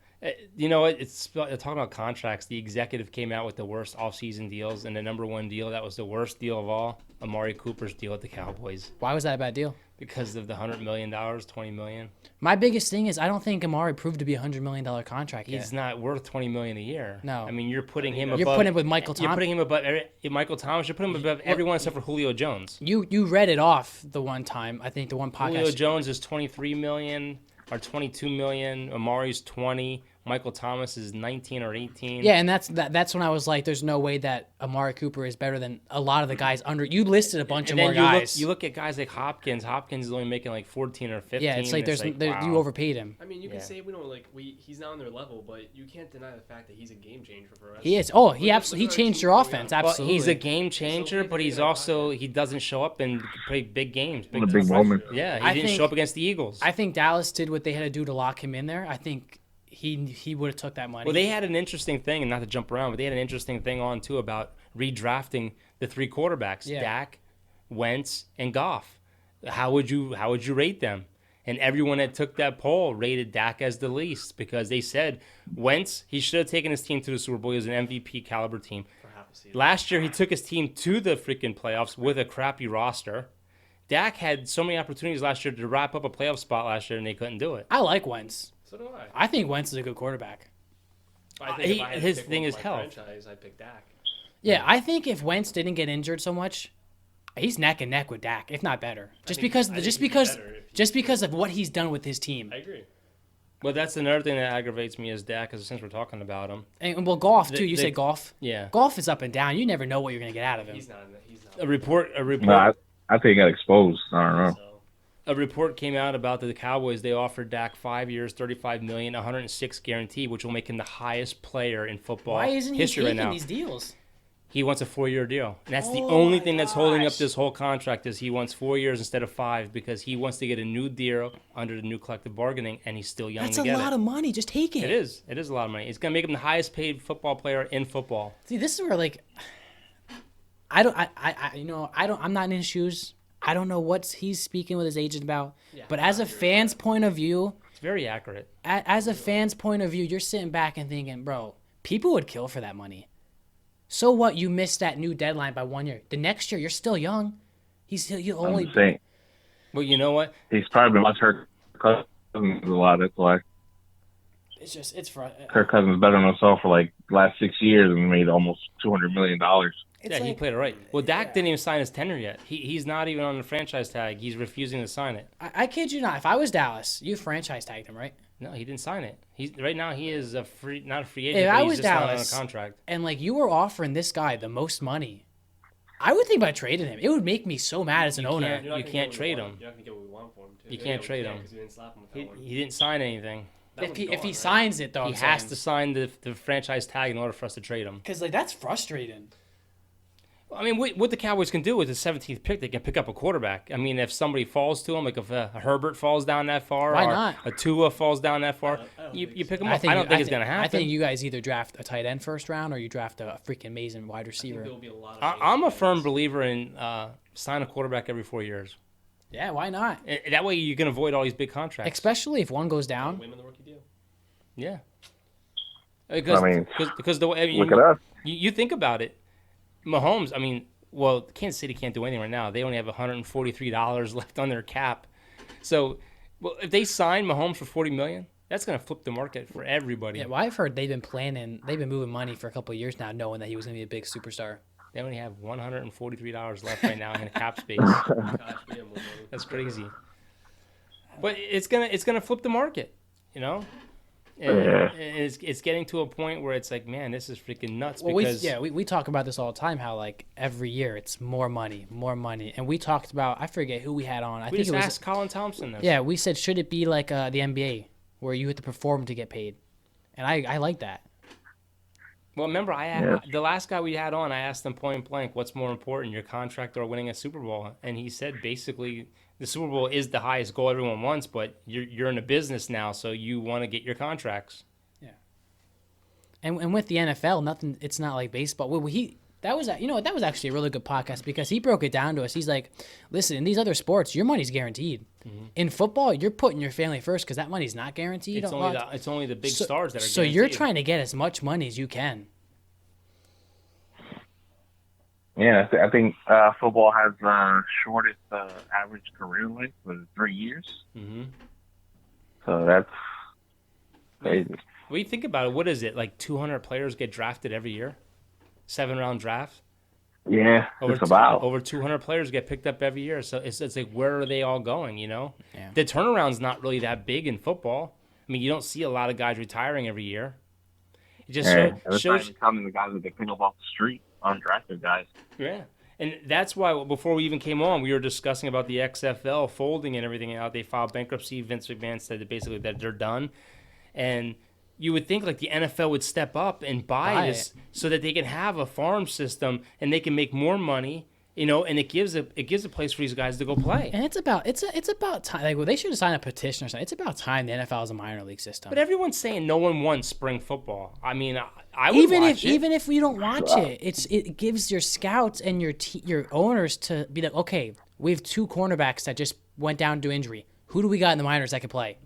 S5: You know what? It's talking about contracts. The executive came out with the worst offseason deals, and the number one deal that was the worst deal of all, Amari Cooper's deal with the Cowboys,
S3: Why was that a bad deal?
S5: because of the $100 million, $20 million.
S3: My biggest thing is I don't think Amari proved to be a $100 million contract yet.
S5: He's not worth $20 million a year.
S3: No.
S5: I mean, you're putting him
S3: You're
S5: above.
S3: putting him with Michael
S5: You're
S3: Thomas.
S5: putting him above Michael Thomas. You're putting him above everyone except for Julio Jones.
S3: You read it off the one time. I think the one
S5: Julio
S3: podcast.
S5: Jones is $23 million or $22 million. Amari's 20. Michael Thomas is 19 or 18.
S3: Yeah, and that's when I was like, there's no way that Amari Cooper is better than a lot of the guys under. You listed a bunch
S5: And
S3: of
S5: then
S3: more guys.
S5: you look at guys like Hopkins. Hopkins is only making like 14 or 15.
S3: yeah, it's like
S5: wow.
S3: you overpaid him.
S6: I mean, you can
S5: Yeah.
S6: say we don't he's not on their level, but you can't deny the fact that he's a game changer for us.
S3: He is. Oh, he
S6: Look at
S3: absolutely
S6: our
S3: changed
S6: team
S3: your
S6: going
S3: offense.
S6: out.
S5: Well,
S3: Absolutely.
S5: he's a game changer,
S6: So
S5: but he's
S6: big
S5: also he doesn't show up and play big games.
S4: In a big moment.
S5: Yeah, he
S3: I
S5: didn't
S3: think-
S5: show up against the Eagles.
S3: I think Dallas did what they had to do to lock him in there. I think he would have took that money.
S5: Well, they had an interesting thing, and not to jump around, but they had an interesting thing on too about redrafting the 3 quarterbacks:
S3: Yeah.
S5: Dak, Wentz, and Goff. How would you rate them? And everyone that took that poll rated Dak as the least because they said Wentz, he should have taken his team to the Super Bowl. He was an MVP caliber team.
S6: For half a season.
S5: Last year, he took his team to the freaking playoffs with a crappy roster. Dak had so many opportunities last year to wrap up a playoff spot last year, and they couldn't do it.
S3: I like Wentz.
S6: So do I.
S3: I think Wentz is a good quarterback.
S6: I think if I had to
S5: his
S6: pick
S5: thing
S6: one
S5: is
S6: for my
S5: health.
S6: franchise, I'd pick Dak.
S3: Yeah, I think if Wentz didn't get injured so much, he's neck and neck with Dak, if not better. Just
S6: think-
S3: because
S6: I think
S3: just
S6: he'd be
S3: because
S6: better if he-
S3: just because of what he's done with his team.
S6: I agree.
S5: But that's another thing that aggravates me is Dak, because since we're talking about him,
S3: And well, golf too. You
S5: They-
S3: say golf.
S5: yeah,
S3: Golf is up and down. You never know what you're gonna get out of him.
S6: He's not.
S5: a report
S4: No, I think he got exposed. I don't know.
S6: So,
S5: a report came out about the Cowboys. They offered Dak 5 years, $35 million, 106 guarantee, which will make him the highest player in football
S3: Why isn't he
S5: history right
S3: taking
S5: now.
S3: these deals?
S5: He wants a 4-year deal, and that's the
S3: Oh
S5: only
S3: my
S5: thing that's holding up
S3: gosh.
S5: this whole contract is he wants 4 years instead of 5 because he wants to get a new deal under the new collective bargaining, and he's still young
S3: That's
S5: to
S3: a
S5: get
S3: lot
S5: it.
S3: of money. Just take it.
S5: It is. It is a lot of money. It's gonna make him the highest paid football player in football.
S3: See, this is where like, I'm not in his shoes. I don't know what he's speaking with his agent about. But as a fan's point of view,
S5: It's very accurate.
S3: as a fan's point of view, you're sitting back and thinking, bro, people would kill for that money. So what? You missed that new deadline by 1 year. The next year, you're still young. He'll
S4: I'm
S3: only.
S4: just saying.
S5: But you know what?
S4: He's probably been watching Kirk Cousins a lot. That's why
S3: It's for.
S4: Kirk Cousins better than himself for like last 6 years and made almost $200 million.
S3: It's
S5: Yeah, he
S3: like,
S5: played it right. Well, Dak didn't even sign his tenure yet. He's not even on the franchise tag. He's refusing to sign it.
S3: I kid you not. If I was Dallas, you franchise tagged him, right?
S5: No, he didn't sign it. He's right now. He is not a free agent.
S3: If
S5: but
S3: I
S5: he's
S3: was
S5: just not on
S3: Dallas-
S5: a contract.
S3: And like you were offering this guy the most money, I would think about trading him. It would make me so mad as an owner.
S5: can't-
S6: you're not
S5: You
S6: gonna
S5: can't
S6: get what we
S5: trade
S6: want.
S5: him.
S6: You're not gonna get what we want for him. Too.
S5: You can't
S6: we
S5: trade him.
S6: because we didn't slap him with that
S5: He,
S6: one.
S5: he didn't sign anything.
S6: That
S3: If
S6: one's
S3: he
S6: gone, right?
S3: signs it though,
S5: He has to sign the franchise tag in order for us to trade him.
S3: because like that's frustrating.
S5: I mean, what the Cowboys can do with the 17th pick, they can pick up a quarterback. I mean, if somebody falls to him, like if a Herbert falls down that far,
S3: Why
S5: or
S3: not?
S5: a Tua falls down that far,
S6: I don't
S5: you
S6: think
S5: pick
S6: so.
S5: him up. I don't think it's going to happen.
S3: I think you guys either draft a tight end first round or you draft a freaking amazing wide
S6: I think
S3: receiver.
S6: there will be a lot of
S5: I'm a
S6: amazing
S5: firm
S6: players.
S5: believer in sign a quarterback every 4 years.
S3: Yeah, why not?
S5: That way you can avoid all these big contracts.
S3: Especially if one goes down.
S6: Win the rookie deal.
S5: Yeah.
S4: mean,
S5: Because the way
S4: Look at us.
S5: you think about it, Mahomes. I mean, well, Kansas City can't do anything right now. They only have $143 left on their cap. So, well, if they sign Mahomes for $40 million, that's going to flip the market for everybody.
S3: Yeah, well, I've heard they've been moving money for a couple of years now, knowing that he was going to be a big superstar.
S5: They only have $143 left right now in the cap space.
S6: Gosh, we have more money.
S5: That's crazy. But it's gonna flip the market, you know. And
S4: Yeah.
S5: it's getting to a point where it's like, man, this is freaking nuts.
S3: Well,
S5: Because
S3: we talk about this all the time. How like every year it's more money, and we talked about I forget who we had on. I
S5: we
S3: think
S5: just
S3: it was
S5: asked Colin Thompson this.
S3: yeah. We said should it be like the NBA where you have to perform to get paid, and I like that.
S5: Well, remember,
S4: Yeah.
S5: the last guy we had on, I asked him point blank, what's more important, your contract or winning a Super Bowl? And he said basically the Super Bowl is the highest goal everyone wants, but you're in a business now, so you want to get your contracts.
S3: And with the NFL, nothing. It's not like baseball. Well, that was actually a really good podcast because he broke it down to us. He's like, listen, in these other sports, your money's guaranteed.
S5: Mm-hmm.
S3: In football, you're putting your family first because that money's not guaranteed.
S5: It's only the big stars that are
S3: So you're
S5: guaranteed.
S3: trying to get as much money as you can.
S4: Yeah, I think football has shortest average career length was 3 years.
S5: Mm-hmm.
S4: So that's crazy.
S5: Well, you think about it, what is it, like 200 players get drafted every year? 7-round draft?
S4: Yeah, it's about.
S5: Over 200 players get picked up every year. So it's like, where are they all going, you know?
S3: Yeah.
S5: The turnaround's not really that big in football. I mean, you don't see a lot of guys retiring every year. It just
S4: And it's not
S5: shows.
S4: even counting the guys that they pick up off the street, undrafted guys.
S5: Yeah. And that's why before we even came on, we were discussing about the XFL folding and everything out. They filed bankruptcy. Vince McMahon said that basically that they're done. And you would think like the NFL would step up and buy this so that they can have a farm system and they can make more money, you know, and it gives a place for these guys to go play.
S3: And it's about time. Like, well, they should have signed a petition or something. It's about time the NFL is a minor league system.
S5: But everyone's saying no one wants spring football. I mean, I would watch it.
S3: Even if we don't watch it, it gives your scouts and your owners to be like, okay, we have 2 cornerbacks that just went down to injury. Who do we got in the minors that can play?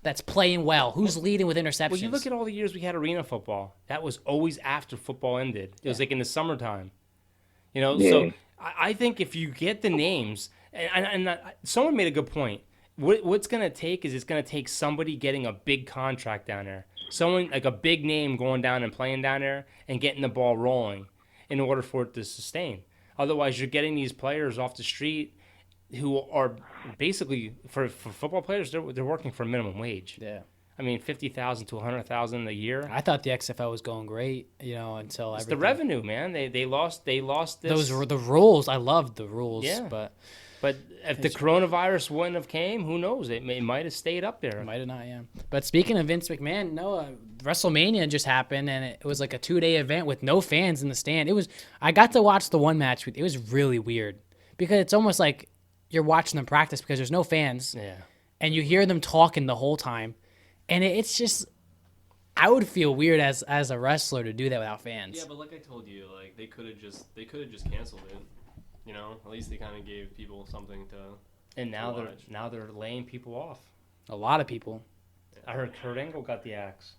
S3: That's playing well. Who's leading with interceptions?
S5: Well, you look at all the years we had arena football. That was always after football ended. It was like in the summertime. You know, so
S4: Yeah.
S5: I think if you get the names, And someone made a good point. What's going to take is it's going to take somebody getting a big contract down there. Someone like a big name going down and playing down there and getting the ball rolling in order for it to sustain. Otherwise, you're getting these players off the street who are basically, for football players, they're working for minimum wage.
S3: Yeah.
S5: I mean, 50,000 to 100,000 a year.
S3: I thought the XFL was going great, until
S5: It's
S3: everything.
S5: the revenue, man. They lost this.
S3: Those were the rules. I loved the rules.
S5: Yeah.
S3: But
S5: if the coronavirus wouldn't have came, who knows? It might have stayed up there.
S3: might have not, yeah. But speaking of Vince McMahon, WrestleMania just happened, and it was like a 2-day event with no fans in the stand. I got to watch the one match. It was really weird because it's almost like you're watching them practice because there's no fans.
S5: Yeah.
S3: And you hear them talking the whole time. And it's just, I would feel weird as a wrestler to do that without fans.
S6: Yeah, but like I told you, like they could have just canceled it. At least they kind of gave people something to.
S5: And now
S6: watch.
S5: they're laying people off.
S3: A lot of people.
S5: I heard Kurt Angle got the axe.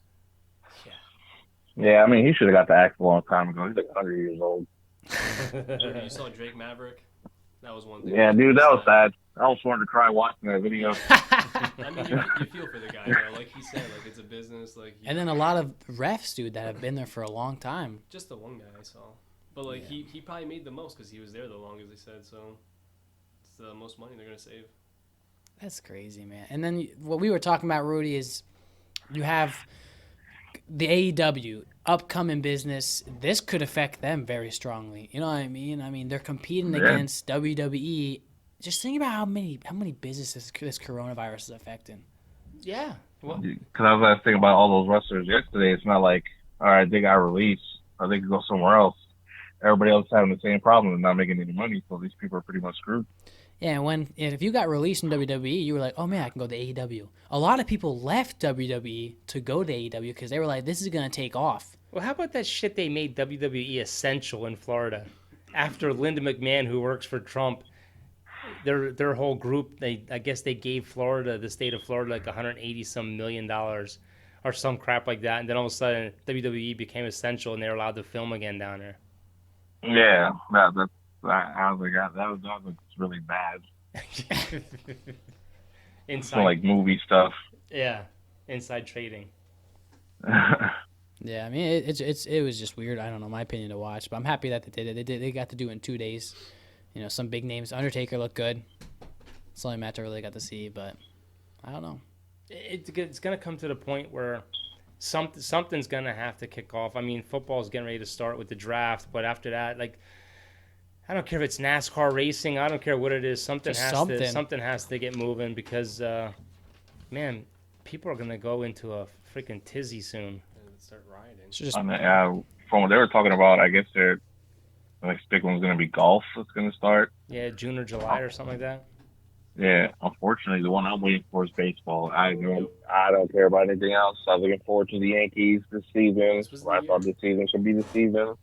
S4: Yeah, I mean, he should have got the axe a long time ago. He's like 100 years old.
S6: You saw Drake Maverick? That was one thing.
S4: Yeah, dude, that was sad. I was wanting to cry watching that video.
S6: I mean, you feel for the guy, though. Like he said, like it's a business. Like
S3: And then a lot of refs, dude, that have been there for a long time.
S6: just the one guy I saw, but like he probably made the most because he was there the longest. They said so. It's the most money they're gonna save.
S3: That's crazy, man. And then what we were talking about, Rudy, is you have the AEW upcoming business. This could affect them very strongly. You know what I mean? I mean, they're competing against WWE. Just think about how many businesses this coronavirus is affecting.
S5: Yeah. Well,
S4: Because I was thinking about all those wrestlers yesterday. It's not like, all right, they got released or they could go somewhere else. Everybody else is having the same problem and not making any money, so these people are pretty much screwed.
S3: Yeah, and if you got released from WWE, you were like, oh man, I can go to AEW. A lot of people left WWE to go to AEW because they were like, this is going to take off.
S5: well, how about that shit they made WWE essential in Florida? After Linda McMahon, who works for Trump, their whole group, I guess they gave the state of Florida, like $180-some million or some crap like that. And then all of a sudden, WWE became essential and they were allowed to film again down there.
S4: Yeah, I was like, that was really bad.
S5: Inside,
S4: So like movie stuff.
S5: yeah, inside trading.
S3: Yeah, I mean, it was just weird. I don't know, my opinion to watch, but I'm happy that they did it. They got to do it in 2 days. Some big names. Undertaker looked good. It's the only match I really got to see, but I don't know.
S5: It's going to come to the point where something's going to have to kick off. I mean, football's getting ready to start with the draft, but after that, like, I don't care if it's NASCAR racing. I don't care what it is. Something has to get moving because, man, people are going to go into a freaking tizzy soon.
S6: And start rioting.
S3: It's just
S4: From what they were talking about, I guess the next big one's going to be golf that's going to start.
S5: Yeah, June or July or something like that.
S4: Yeah, unfortunately, the one I'm waiting for is baseball. I don't care about anything else. I was looking forward to the Yankees this season. I thought this season should be the season.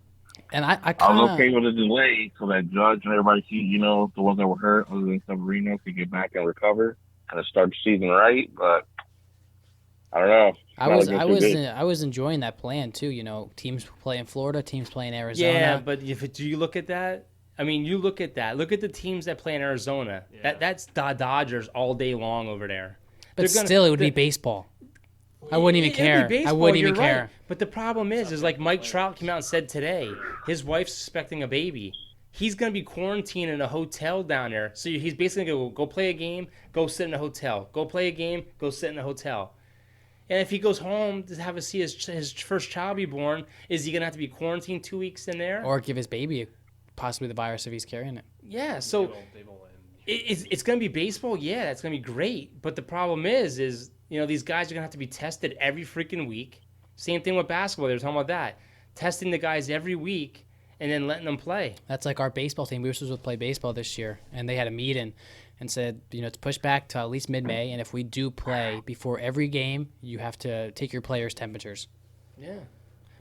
S3: and I
S4: I
S3: kind
S4: was
S3: of
S4: okay with the delay so that Judge and everybody see, the ones that were hurt, other than Severino, could get back and recover and start the season right. But I don't know.
S3: I was enjoying that plan too. Teams play in Florida, teams play in Arizona.
S5: Yeah, but do you look at that? I mean, you look at that. Look at the teams that play in Arizona.
S6: Yeah.
S5: That's the Dodgers all day long over there.
S3: But still, it would be baseball. I wouldn't even care. I wouldn't even care.
S5: Right. But the problem is like Mike Trout came out and said today, his wife's suspecting a baby. He's going to be quarantined in a hotel down there. So he's basically going to go play a game, go sit in a hotel. Go play a game, go sit in a hotel. And if he goes home to see his first child be born, is he going to have to be quarantined 2 weeks in there?
S3: Or give his baby possibly the virus if he's carrying it.
S5: Yeah, so
S6: They won't let him.
S5: it's going to be baseball. Yeah, that's going to be great. But the problem is these guys are going to have to be tested every freaking week. Same thing with basketball. They were talking about that. Testing the guys every week and then letting them play.
S3: That's like our baseball team. We were supposed to play baseball this year, and they had a meeting and said, it's pushed back to at least mid-May, and if we do play before every game, you have to take your players' temperatures.
S5: Yeah.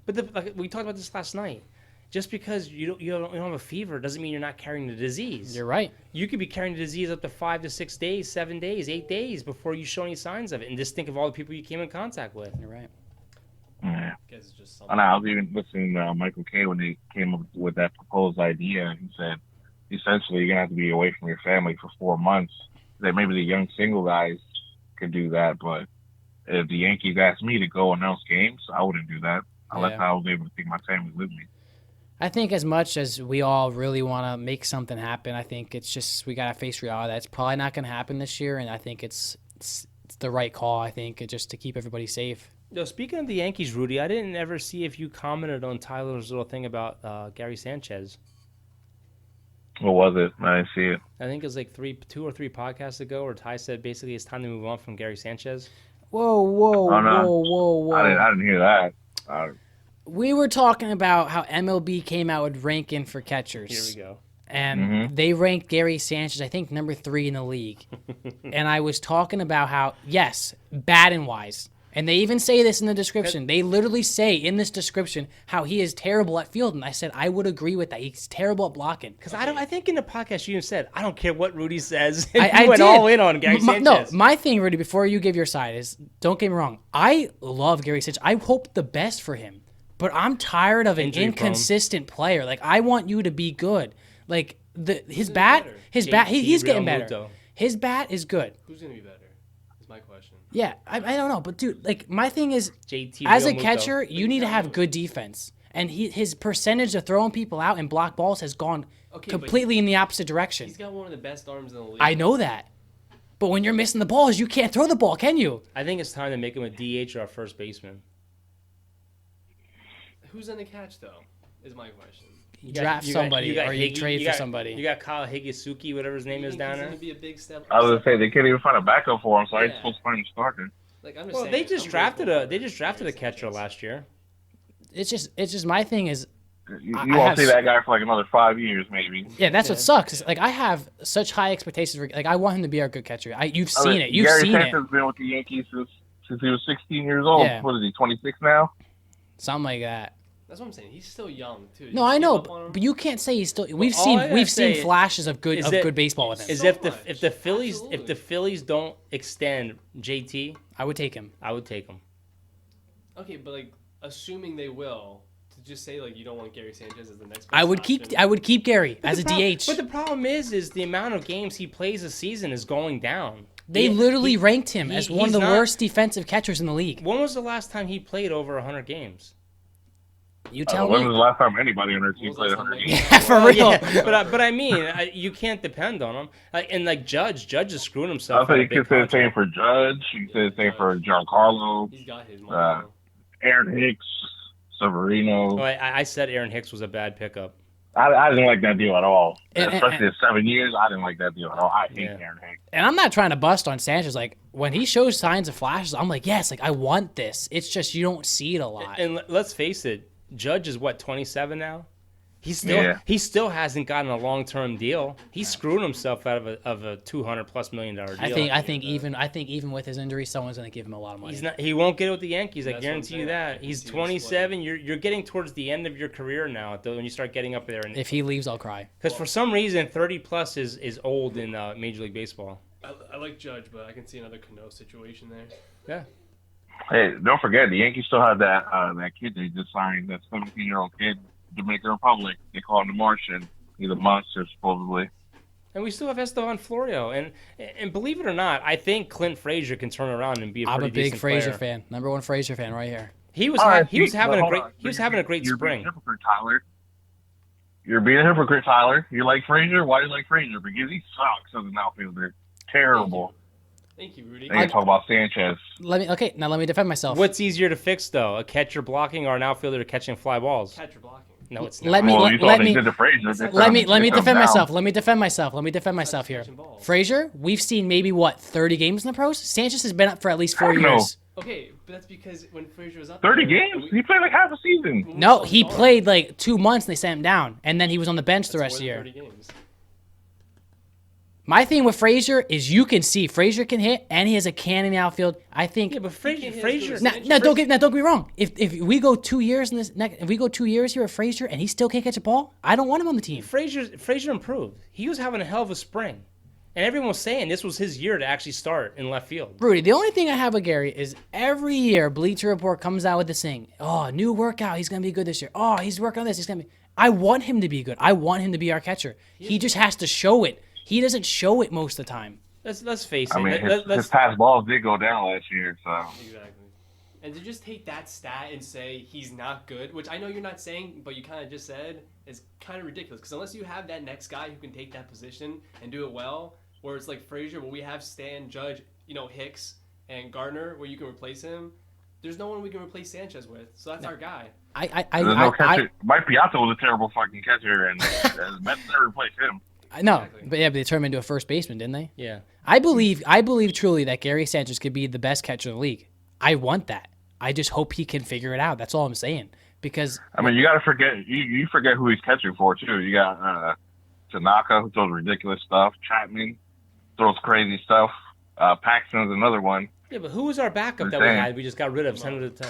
S5: But we talked about this last night. Just because you don't have a fever doesn't mean you're not carrying the disease.
S3: You're right.
S5: You could be carrying the disease up to 5 to 6 days, 7 days, 8 days before you show any signs of it. And just think of all the people you came in contact with.
S3: You're right.
S4: Yeah.
S6: Guess it's just
S4: And I was even listening to Michael Kay when they came up with that proposed idea. He said, essentially you're gonna have to be away from your family for 4 months. That maybe the young single guys could do that, but if the Yankees asked me to go announce games, I wouldn't do that unless
S3: Yeah.
S4: I was able to take my family with me.
S3: I think as much as we all really want to make something happen, I think it's just we got to face reality. That's probably not going to happen this year, and I think it's the right call, I think, just to keep everybody safe.
S5: Yo, speaking of the Yankees, Rudy, I didn't ever see if you commented on Tyler's little thing about Gary Sanchez.
S4: What was it? I didn't see it.
S5: I think it was like 2 or 3 podcasts ago where Ty said basically it's time to move on from Gary Sanchez.
S3: Whoa, whoa,
S4: Oh, no.
S3: whoa.
S4: I didn't hear that.
S3: We were talking about how MLB came out with ranking for catchers.
S5: Here we go.
S3: And they ranked Gary Sanchez, I think, number 3 in the league. And I was talking about how, yes, batting-wise. And they even say this in the description. They literally say in this description how he is terrible at fielding. I said, I would agree with that. He's terrible at blocking.
S5: Because I think in the podcast you said, I don't care what Rudy says.
S3: I
S5: You went
S3: did.
S5: all in on Gary Sanchez.
S3: No, my thing, Rudy, before you give your side is, don't get me wrong. I love Gary Sanchez. I hope the best for him. But I'm tired of an
S5: Injury-prone.
S3: inconsistent player. Like, I want you to be good. Like, his bat,
S5: JT
S3: he's getting better.
S5: Realmuto.
S3: His bat is good.
S6: Who's gonna be better? Is my question.
S3: Yeah, I don't know. But, dude, like, my thing is,
S5: JT
S3: as a
S5: Realmuto.
S3: catcher, you need to have good defense. And his percentage of throwing people out and block balls has gone
S6: Okay, but
S3: completely in the opposite direction.
S6: He's got one of the best arms in the league.
S3: I know that. But when you're missing the balls, you can't throw the ball, can you?
S5: I think it's time to make him a DH or a first baseman.
S6: Who's gonna catch though? Is my question.
S3: Draft somebody or you trade for somebody.
S5: You got Kyle Higasuki, whatever his name is down
S6: He's
S5: there.
S6: gonna be a big step.
S4: I was gonna say they can't even find a backup for him, so I
S6: Yeah.
S4: supposed to find him starting.
S6: Like, I'm just
S5: Well,
S6: saying,
S5: they just
S6: I'm
S5: drafted
S6: grateful
S5: a they
S6: for
S5: just drafted a
S6: Gary
S5: catcher
S6: Sanchez.
S5: last year.
S3: It's just my thing is,
S4: You
S3: I
S4: won't
S3: have
S4: see
S3: s-
S4: that guy for like another 5 years, maybe.
S3: yeah, that's what sucks. Is, like, I have such high expectations for, like, I want him to be our good catcher. You've
S4: I
S3: seen
S4: mean,
S3: it. You've
S4: Gary
S3: seen
S4: Sanchez
S3: it.
S4: has been with the Yankees since he was 16 years old.
S3: Yeah.
S4: What is he, 26 now?
S3: Something like that.
S6: That's what I'm saying. He's still young too.
S3: No, I know,
S6: Give up on him?
S3: but you can't say he's still. We've
S5: all I gotta
S3: seen
S5: say
S3: flashes of good
S5: is that-
S3: good baseball with him.
S5: Is
S6: So
S5: if the
S6: much.
S5: if the Phillies
S6: Absolutely.
S5: don't extend JT,
S3: I would take him.
S5: I would take him.
S6: Okay, but like, assuming they will, to just say like you don't want Gary Sanchez as the next.
S3: I
S6: best
S3: would keep Gary as a DH.
S5: But the problem is the amount of games he plays a season is going down.
S3: They literally ranked him as one of
S5: he's
S3: the
S5: not-
S3: worst defensive catchers in the league.
S5: When was the last time he played over 100 games?
S3: You tell
S4: When was
S3: me.
S4: the last time anybody on our team
S6: was
S4: played
S6: the last
S4: 100
S6: time
S4: games?
S3: Yeah, for real.
S5: Yeah, but I mean, you can't depend on him. Like Judge is screwing
S4: I
S5: himself.
S4: thought
S5: on a
S4: you
S5: big
S4: could say the same
S5: contract.
S4: for Judge. You could say the same for Giancarlo,
S6: He's got his money.
S4: Uh,
S6: now.
S4: Aaron Hicks, Severino.
S5: Oh, I said Aaron Hicks was a bad pickup.
S4: I didn't like that deal at all.
S3: And-
S4: Especially at 7 years, I didn't like that deal at all. I hate
S5: Yeah.
S4: Aaron Hicks.
S3: And I'm not trying to bust on Sanchez. Like, when he shows signs of flashes, I'm like, yes, like, I want this. It's just you don't see it a lot.
S5: And let's face it, Judge is what 27 now. He still hasn't gotten a long-term deal. He's screwing himself out of a $200+ million deal.
S3: I think even with his injury, someone's gonna give him a lot of money.
S5: He won't get it with the Yankees. I
S6: That's what I'm
S5: guarantee you
S6: saying.
S5: that.
S6: I can
S5: He's
S6: see this
S5: 27. You're getting towards the end of your career now when you start getting up there.
S3: If he leaves, I'll cry.
S5: Because for some reason, 30+ is old in Major League Baseball.
S6: I like Judge, but I can see another Cano situation there.
S5: Yeah.
S4: Hey, don't forget, the Yankees still have that kid they just signed, that 17-year-old kid, Dominican Republic. They call him the Martian. He's a monster, supposedly.
S5: And we still have Esteban Florio. And believe it or not, I think Clint Frazier can turn around and be a
S3: I'm
S5: pretty
S3: a big
S5: decent
S3: Frazier
S5: player.
S3: fan. Number one Frazier fan right here.
S5: He was
S4: All right,
S5: he was having a
S4: hold
S5: great
S4: on.
S5: he was having a great
S4: You're
S5: spring.
S4: being a hypocrite, Tyler. You're being a hypocrite, Tyler. You like Frazier? Why do you like Frazier? Because he sucks as an outfielder. Terrible.
S6: Thank you, Rudy.
S4: Then you talk about Sanchez.
S3: Let me defend myself.
S5: What's easier to fix though, a catcher blocking or an outfielder catching fly balls?
S6: Catcher blocking.
S5: No, it's not.
S3: Let me
S4: Well, you
S3: let
S4: thought he
S3: me
S4: did the Frazier.
S3: let me
S4: They come
S3: defend
S4: down.
S3: myself. Let me defend myself here.
S6: catching balls.
S3: Frazier, we've seen maybe 30 games in the pros. Sanchez has been up for at least 4
S4: Heck no.
S3: years.
S6: Okay, but that's because when Frazier was up
S4: 30
S6: there,
S4: games? He played like half a season.
S3: No, he played like 2 months and they sent him down, and then he was on the bench the
S6: That's
S3: rest of the
S6: more
S3: year.
S6: than 30 games.
S3: My thing with Frazier is you can see Frazier can hit and he has a cannon in the outfield. I think.
S5: Yeah, but
S6: can't hit as
S5: Frazier.
S6: good as
S3: Now, don't get me wrong. If we go 2 years in this next, if we go 2 years here at Frazier and he still can't catch a ball, I don't want him on the team.
S5: Frazier improved. He was having a hell of a spring, And everyone was saying this was his year to actually start in left field.
S3: Rudy, the only thing I have with Gary is every year Bleacher Report comes out with this thing. Oh, new workout. He's going to be good this year. Oh, he's working on this. He's going to be. I want him to be good. I want him to be our catcher. He just has to show it. He doesn't show it most of the time.
S5: Let's face it.
S4: I mean,
S5: Let's
S4: his pass balls did go down last year, so.
S6: Exactly. And to just take that stat and say he's not good, which I know you're not saying, but you kind of just said, is kind of ridiculous. Because unless you have that next guy who can take that position and do it well, where it's like Frazier, where we have Stan, Judge, Hicks, and Gardner, where you can replace him, there's no one we can replace Sanchez with. So that's our guy.
S4: There's no catcher. Mike Piazza was a terrible fucking catcher, and the Mets never replaced him.
S3: I know, but they turned him into a first baseman, didn't they?
S5: Yeah.
S3: I believe truly that Gary Sanchez could be the best catcher in the league. I want that. I just hope he can figure it out. That's all I'm saying. Because
S4: I mean, you got to forget you forget who he's catching for too. You got Tanaka, who throws ridiculous stuff. Chapman throws crazy stuff. Paxton's another one.
S5: Yeah, but who was our backup that we had? We just got rid of. Sent it to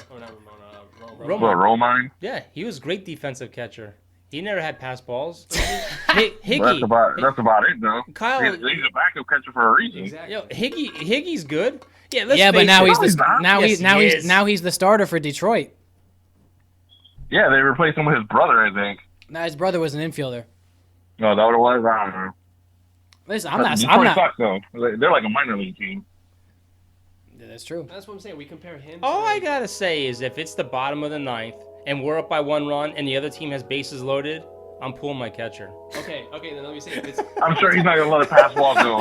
S4: Romine.
S5: Yeah, he was a great defensive catcher. He never had pass balls. Higgy.
S4: That's about it, though.
S5: Kyle,
S4: he's a backup catcher for a reason.
S6: Exactly.
S5: Yo, Higgy's good. Yeah,
S3: but now
S5: he's
S3: he's the starter for Detroit.
S4: Yeah, they replaced him with his brother, I think.
S3: No, his brother was an infielder.
S4: No, that what it was. I don't know.
S3: Listen,
S4: Detroit sucks, though. They're like a minor league team.
S3: Yeah, that's true.
S6: That's what I'm saying. We compare him.
S5: All I gotta say is if it's the bottom of the ninth and we're up by 1 run and the other team has bases loaded, I'm pulling my catcher.
S6: Okay, then let me say if it's.
S4: I'm sure he's not gonna let a pass ball go.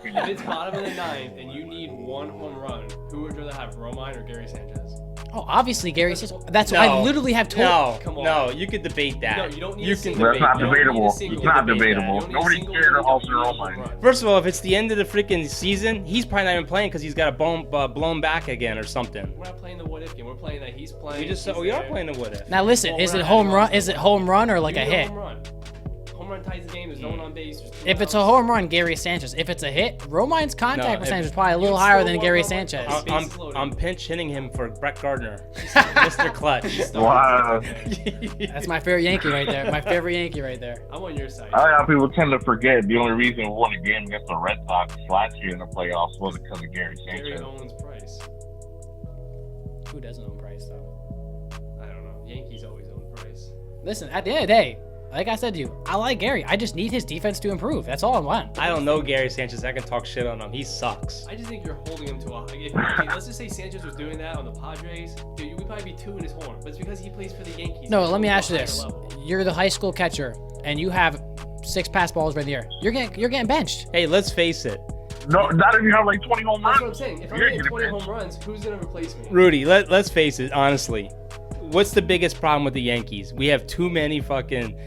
S6: If it's bottom of the ninth and you need 1 home run, who would you rather have, Romine or Gary Sanchez?
S3: Oh, obviously Gary Sanchez. That's what I literally have told.
S6: No,
S5: you could debate that.
S6: No, you don't need
S5: you
S6: a
S5: can
S6: single.
S4: That's not
S5: debate.
S4: debatable.
S5: You
S4: It's
S5: can
S4: not
S5: debate
S4: debatable.
S6: that.
S4: Nobody's scared of Austin Romine.
S5: First of all, if it's the end of the freaking season, he's probably not even playing because he's got a blown back again or something.
S6: We're not playing the what if game. We're playing that he's playing.
S5: We are playing the what if.
S3: Now listen, is it home run? Is it home run or like a hit?
S6: Home run ties the game. There's no one on base.
S3: If it's a home run, Gary Sanchez. If it's a hit, Romine's contact percentage is probably a little higher than Gary Sanchez.
S5: I'm pinch hitting him for Brett Gardner, Mr. Clutch.
S4: Wow.
S3: That's my favorite Yankee right there. My favorite Yankee right there.
S6: I'm on your side.
S4: I like how people tend to forget the only reason we won a game against the Red Sox last year in the playoffs was because of Gary
S6: Gary
S4: Sanchez.
S6: owns Price.
S3: Who doesn't own Price though?
S6: I don't know. Yankees always own Price.
S3: Listen, at the end of the day, like I said to you, I like Gary. I just need his defense to improve. That's all I want.
S5: I don't know Gary Sanchez. I can talk shit on him. He sucks.
S6: I just think you're holding him to a. Let's just say Sanchez was doing that on the Padres. Dude, we'd probably be 2 in his horn. But it's because he plays for the Yankees.
S3: No, let me ask you this: you're the high school catcher, and you have 6 pass balls right in the air. You're getting benched.
S5: Hey, let's face it.
S4: No, not if you have like 20 home runs.
S6: That's what I'm saying. If I'm getting 20 home runs, who's gonna replace me?
S5: Rudy, let's face it, honestly. What's the biggest problem with the Yankees? We have too many fucking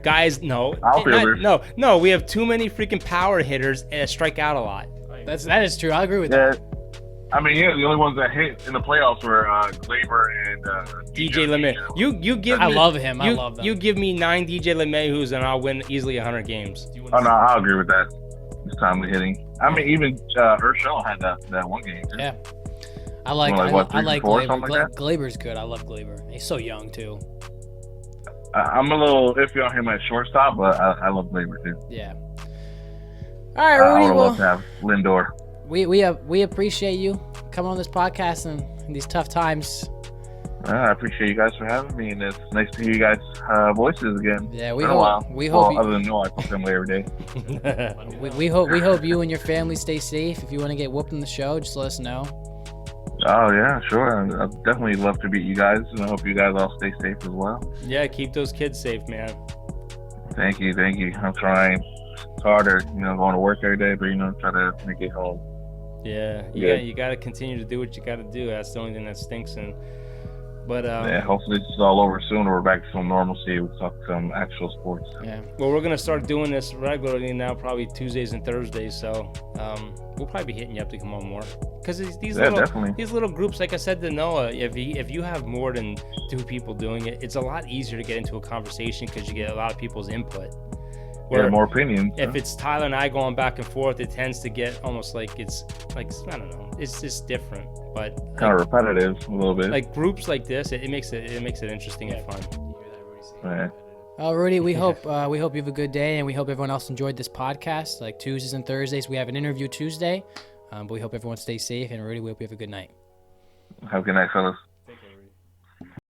S5: guys.
S4: Outfielders.
S5: No. We have too many freaking power hitters and strike out a lot.
S3: That is true. I agree with that.
S4: I mean, the only ones that hit in the playoffs were Glaber and
S5: DJ LeMay. You give
S3: I
S5: me,
S3: love him. I
S5: you,
S3: love them.
S5: You give me 9 DJ LeMay and I'll win easily 100 games.
S4: Oh no, I'll agree with that. It's timely hitting. I mean, even Urshela had that one game. Too.
S3: Yeah. I like Glaber. Glaber's good. I love Glaber. He's so young too.
S4: I'm a little iffy on him at shortstop, but I love Glaber too.
S3: Yeah. All right, Rudy.
S4: I would love to have Lindor.
S3: We appreciate you coming on this podcast and in these tough times.
S4: I appreciate you guys for having me, and it's nice to hear you guys' voices again.
S3: Yeah, we hope.
S4: Other than Noah, I talk to him every day.
S3: we hope you and your family stay safe. If you want to get whooped in the show, just let us know.
S4: Oh yeah, sure. I'd definitely love to beat you guys, and I hope you guys all stay safe as well.
S5: Yeah, keep those kids safe, man.
S4: Thank you. I'm trying. It's harder, going to work every day, but try to make it home.
S5: Yeah, you got to continue to do what you got to do. That's the only thing that stinks. But
S4: hopefully it's all over soon. We're back to some normalcy. We'll talk some actual sports.
S5: Yeah. Well, we're gonna start doing this regularly now, probably Tuesdays and Thursdays. So we'll probably be hitting you up to come on more. Because these little groups, like I said to Noah, if you have more than 2 people doing it, it's a lot easier to get into a conversation because you get a lot of people's input.
S4: Where more opinions.
S5: If it's Tyler and I going back and forth, it tends to get almost like it's like, I don't know, it's just different. But
S4: kind of repetitive a little bit.
S5: Like groups like this, it makes it interesting and fun.
S6: You hear that, Rudy, saying
S4: Yeah.
S3: Rudy, we hope you have a good day, and we hope everyone else enjoyed this podcast. Like Tuesdays and Thursdays, we have an interview Tuesday, but we hope everyone stays safe. And Rudy, we hope you have a good night.
S4: Have a good night, fellas.